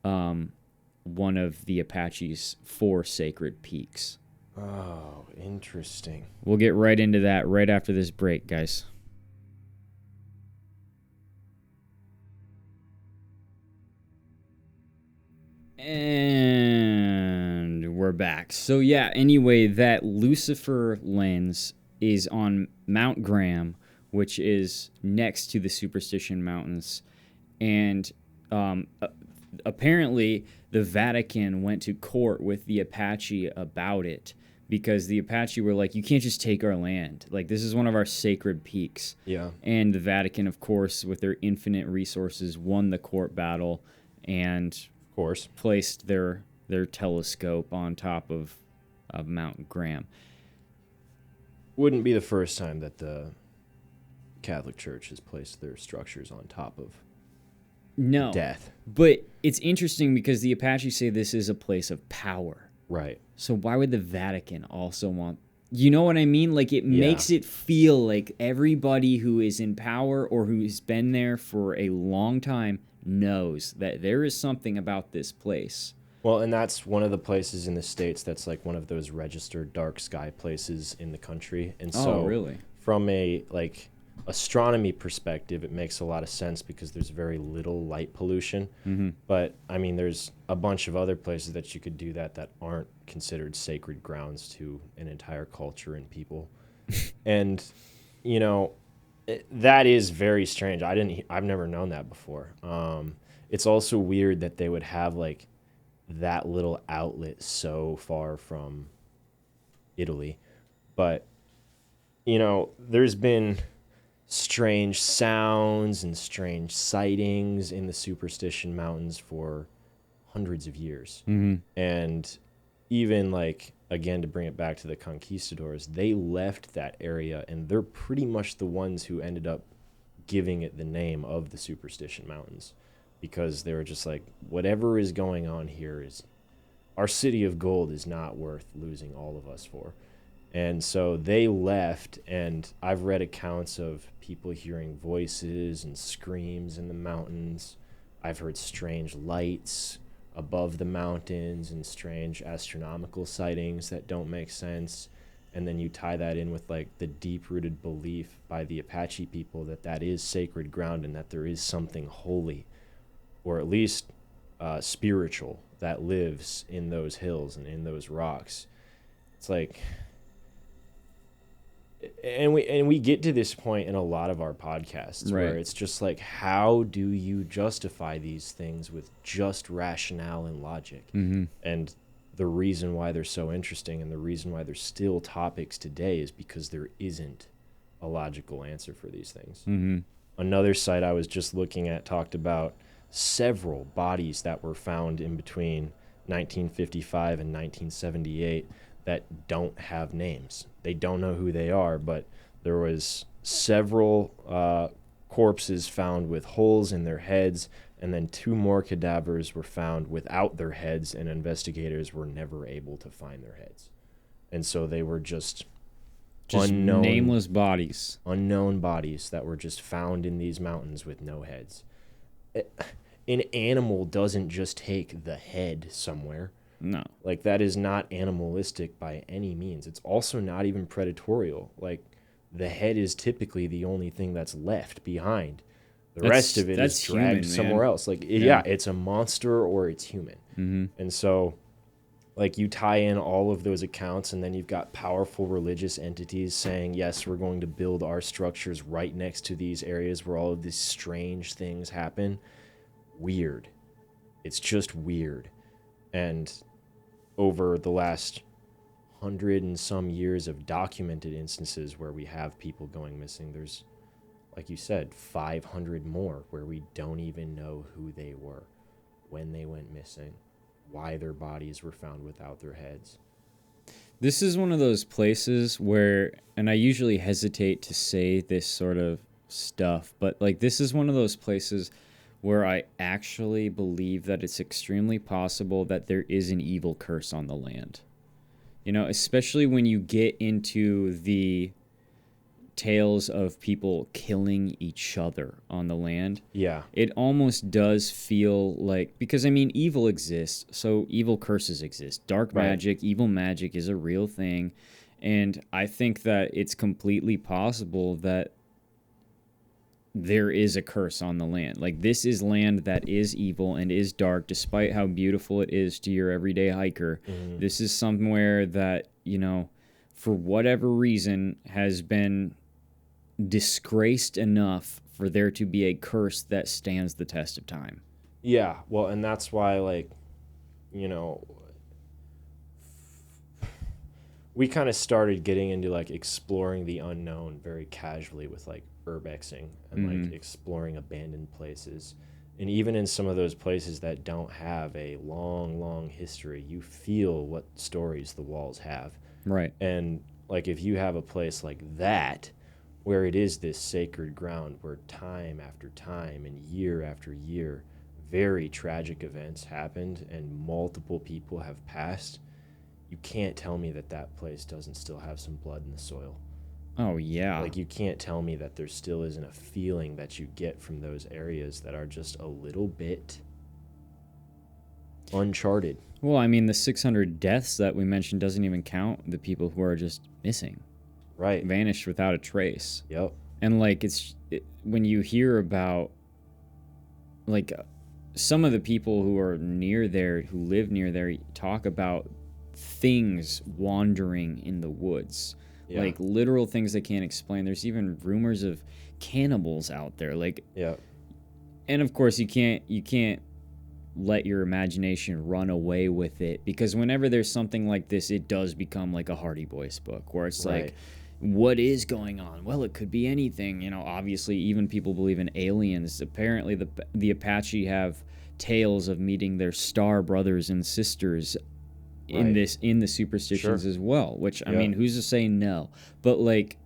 one of the Apache's 4 sacred peaks. Oh, interesting. We'll get right into that right after this break, guys. And we're back. So yeah, anyway, that Lucifer lens is on Mount Graham, which is next to the Superstition Mountains. And apparently the Vatican went to court with the Apache about it, because the Apache were like, you can't just take our land. Like, this is one of our sacred peaks. Yeah. And the Vatican, of course, with their infinite resources, won the court battle and of course placed their telescope on top of Mount Graham. Wouldn't be the first time that the Catholic Church has placed their structures on top of death. But it's interesting because the Apache say this is a place of power. Right. So why would the Vatican also want... You know what I mean? Like, it makes it feel like everybody who is in power or who's been there for a long time knows that there is something about this place. Well, and that's one of the places in the States that's like one of those registered dark sky places in the country. And so really? From a astronomy perspective, it makes a lot of sense because there's very little light pollution. Mm-hmm. But I mean, there's a bunch of other places that you could do that aren't considered sacred grounds to an entire culture and people. And you know, that is very strange. I've never known that before. It's also weird that they would have like that little outlet so far from Italy. But you know, there's been strange sounds and strange sightings in the Superstition Mountains for hundreds of years. Mm-hmm. And even like, again, to bring it back to the conquistadors, they left that area, and they're pretty much the ones who ended up giving it the name of the Superstition Mountains, because they were just like, whatever is going on here is, our city of gold is not worth losing all of us for. And so they left, and I've read accounts of people hearing voices and screams in the mountains. I've heard strange lights above the mountains and strange astronomical sightings that don't make sense. And then you tie that in with like the deep-rooted belief by the Apache people that that is sacred ground and that there is something holy, or at least spiritual, that lives in those hills and in those rocks. It's like... And we get to this point in a lot of our podcasts, right, where it's just like, how do you justify these things with just rationale and logic? Mm-hmm. And the reason why they're so interesting and the reason why they're still topics today is because there isn't a logical answer for these things. Mm-hmm. Another site I was just looking at talked about several bodies that were found in between 1955 and 1978 that don't have names. They don't know who they are, but there was several corpses found with holes in their heads, And then 2 more cadavers were found without their heads, and investigators were never able to find their heads. And so they were just unknown, nameless bodies. Unknown bodies that were just found in these mountains with no heads. An animal doesn't just take the head somewhere. No. Like, that is not animalistic by any means. It's also not even predatorial. Like, the head is typically the only thing that's left behind. The rest of it is dragged somewhere else. Like, it's a monster or it's human. Mm-hmm. And so, like, you tie in all of those accounts, and then you've got powerful religious entities saying, yes, we're going to build our structures right next to these areas where all of these strange things happen. Weird. It's just weird. And over the last 100 and some years of documented instances where we have people going missing, there's, like you said, 500 more where we don't even know who they were, when they went missing, why their bodies were found without their heads. This is one of those places where, and I usually hesitate to say this sort of stuff, but like this is one of those places where I actually believe that it's extremely possible that there is an evil curse on the land. You know, especially when you get into the tales of people killing each other on the land. Yeah. It almost does feel like, because I mean, evil exists, so evil curses exist. Dark magic, evil magic is a real thing. And I think that it's completely possible that there is a curse on the land. Like, this is land that is evil and is dark, despite how beautiful it is to your everyday hiker. Mm-hmm. This is somewhere that, you know, for whatever reason has been disgraced enough for there to be a curse that stands the test of time. Yeah, well, and that's why, like, you know, we kind of started getting into, like, exploring the unknown very casually with, like, urbexing and like exploring abandoned places. And even in some of those places that don't have a long history, you feel what stories the walls have. Right. And like, if you have a place like that where it is this sacred ground where time after time and year after year very tragic events happened and multiple people have passed, you can't tell me that that place doesn't still have some blood in the soil. Oh, yeah. Like, you can't tell me that there still isn't a feeling that you get from those areas that are just a little bit uncharted. Well, I mean, the 600 deaths that we mentioned doesn't even count the people who are just missing. Right. Vanished without a trace. Yep. And, like, when you hear about, like, some of the people who are near there, who live near there, talk about things wandering in the woods. Yeah. Like, literal things they can't explain. There's even rumors of cannibals out there. Like, yeah. And of course, you can't let your imagination run away with it, because whenever there's something like this, it does become like a Hardy Boys book where it's like, what is going on? Well, it could be anything. You know, obviously, even people believe in aliens. Apparently, the Apache have tales of meeting their star brothers and sisters in the superstitions as well, which I mean, who's to say no? But like,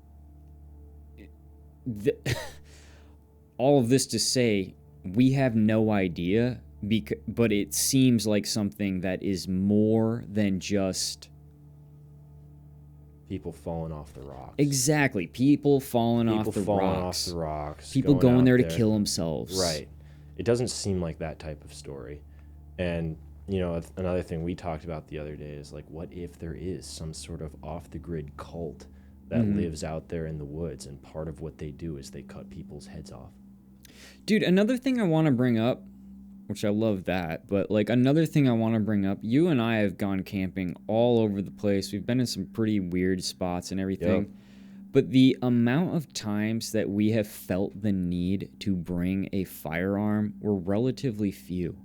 all of this to say, we have no idea, but it seems like something that is more than just people falling off the rocks. Exactly, people falling off the rocks. People going there to kill themselves. Right. It doesn't seem like that type of story. And you know, another thing we talked about the other day is, like, what if there is some sort of off-the-grid cult that lives out there in the woods, and part of what they do is they cut people's heads off? Dude, another thing I want to bring up, which I love that, but, like, another thing I want to bring up, you and I have gone camping all over the place. We've been in some pretty weird spots and everything. Yep. But the amount of times that we have felt the need to bring a firearm were relatively few.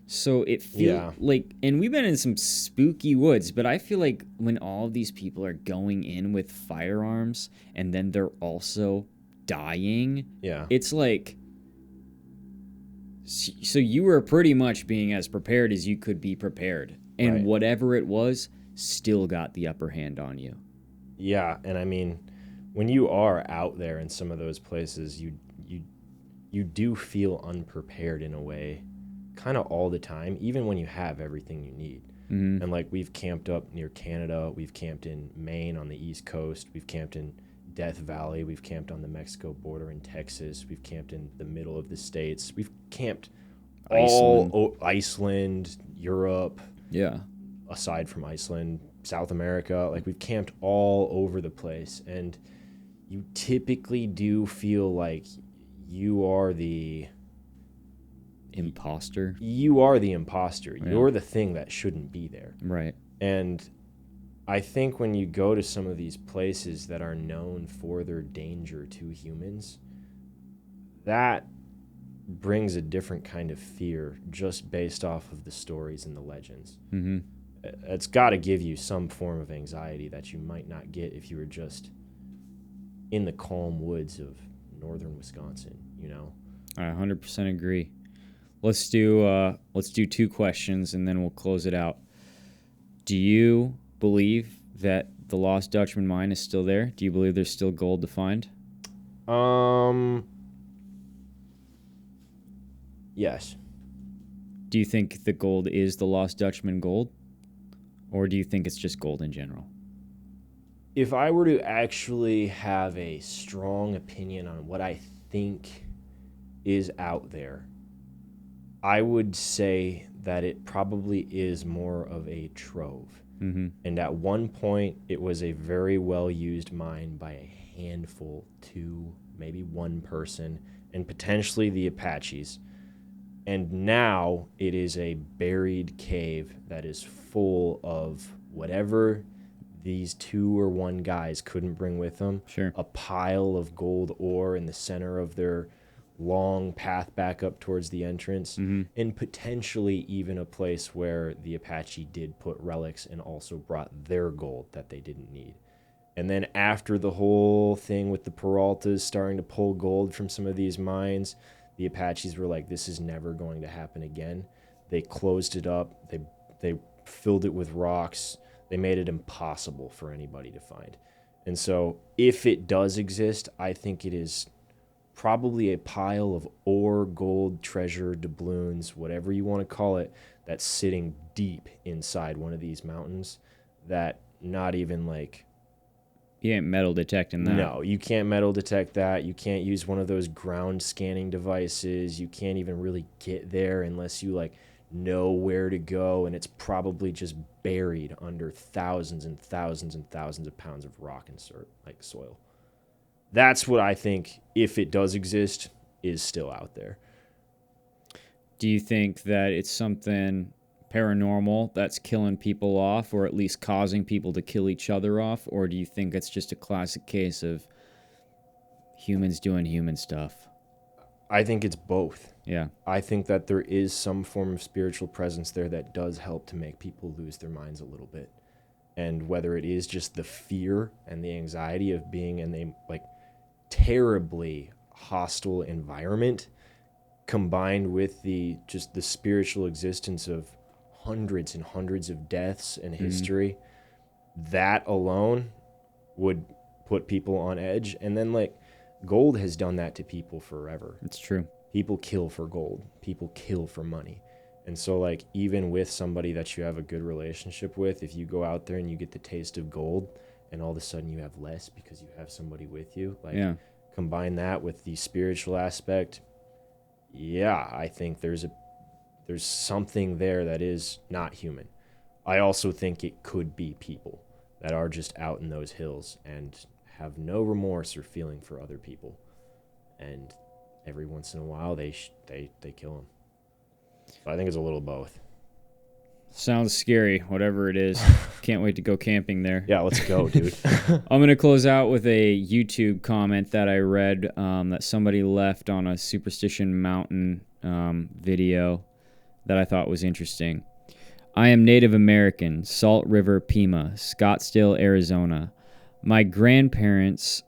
So it feels like, and we've been in some spooky woods, but I feel like when all of these people are going in with firearms and then they're also dying, it's like, so you were pretty much being as prepared as you could be prepared. And whatever it was still got the upper hand on you. Yeah, and I mean, when you are out there in some of those places, you you do feel unprepared in a way kind of all the time, even when you have everything you need. Mm-hmm. And like we've camped up near Canada, we've camped in Maine on the East Coast, we've camped in Death Valley, we've camped on the Mexico border in Texas, we've camped in the middle of the States, we've camped Iceland, Europe. Yeah. Aside from Iceland, South America, like we've camped all over the place, and you typically do feel like you are the imposter. You are the imposter. Yeah. You're the thing that shouldn't be there. Right. And I think when you go to some of these places that are known for their danger to humans, that brings a different kind of fear just based off of the stories and the legends. Mm-hmm. It's got to give you some form of anxiety that you might not get if you were just in the calm woods of northern Wisconsin, you know? I 100% agree. Let's do 2 questions and then we'll close it out. Do you believe that the Lost Dutchman Mine is still there? Do you believe there's still gold to find? Yes. Do you think the gold is the Lost Dutchman gold? Or do you think it's just gold in general? If I were to actually have a strong opinion on what I think is out there, I would say that it probably is more of a trove. Mm-hmm. And at one point, it was a very well-used mine by a handful, 2, maybe 1 person, and potentially the Apaches. And now it is a buried cave that is full of whatever these 2 or 1 guys couldn't bring with them. Sure. A pile of gold ore in the center of their long path back up towards the entrance, mm-hmm. and potentially even a place where the Apache did put relics and also brought their gold that they didn't need. And then after the whole thing with the Peraltas starting to pull gold from some of these mines, the Apaches were like, this is never going to happen again. They closed it up. They filled it with rocks. They made it impossible for anybody to find. And so if it does exist, I think it is probably a pile of ore, gold, treasure, doubloons, whatever you want to call it, that's sitting deep inside one of these mountains that not even like... You ain't metal detecting that. No, you can't metal detect that. You can't use one of those ground scanning devices. You can't even really get there unless you like know where to go, and it's probably just buried under thousands and thousands and thousands of pounds of rock and soil. That's what I think, if it does exist, is still out there. Do you think that it's something paranormal that's killing people off, or at least causing people to kill each other off? Or do you think it's just a classic case of humans doing human stuff? I think it's both. Yeah. I think that there is some form of spiritual presence there that does help to make people lose their minds a little bit. And whether it is just the fear and the anxiety of being in a terribly hostile environment, combined with the spiritual existence of hundreds and hundreds of deaths and history, that alone would put people on edge. And then gold has done that to people forever. It's true. People kill for gold. People kill for money. And so even with somebody that you have a good relationship with, if you go out there and you get the taste of gold and all of a sudden you have less because you have somebody with you, combine that with the spiritual aspect, I think there's something there that is not human. I also think it could be people that are just out in those hills and have no remorse or feeling for other people, and every once in a while they kill them. So I think it's a little both. Sounds scary, whatever it is. Can't wait to go camping there. Yeah, let's go, dude. I'm going to close out with a YouTube comment that I read that somebody left on a Superstition Mountain video that I thought was interesting. I am Native American, Salt River, Pima, Scottsdale, Arizona. My grandparents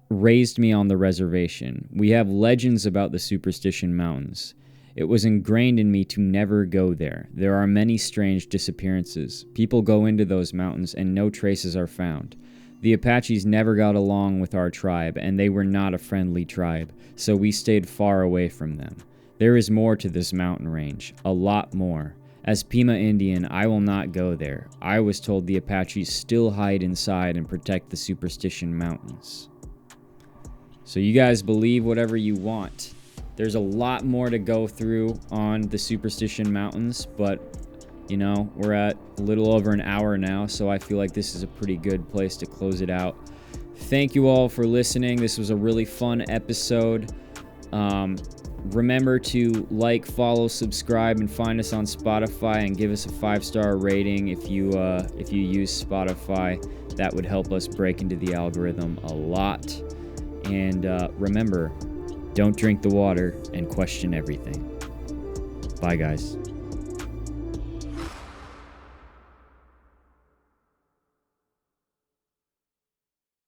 raised me on the reservation. We have legends about the Superstition Mountains. It was ingrained in me to never go there. There are many strange disappearances. People go into those mountains and no traces are found. The Apaches never got along with our tribe, and they were not a friendly tribe, so we stayed far away from them. There is more to this mountain range, a lot more. As Pima Indian, I will not go there. I was told the Apaches still hide inside and protect the Superstition Mountains. So you guys believe whatever you want. There's a lot more to go through on the Superstition Mountains, but, you know, we're at a little over an hour now, so I feel like this is a pretty good place to close it out. Thank you all for listening. This was a really fun episode. Remember to like, follow, subscribe, and find us on Spotify, and give us a 5-star rating if you use Spotify. That would help us break into the algorithm a lot. And remember, don't drink the water and question everything. Bye, guys.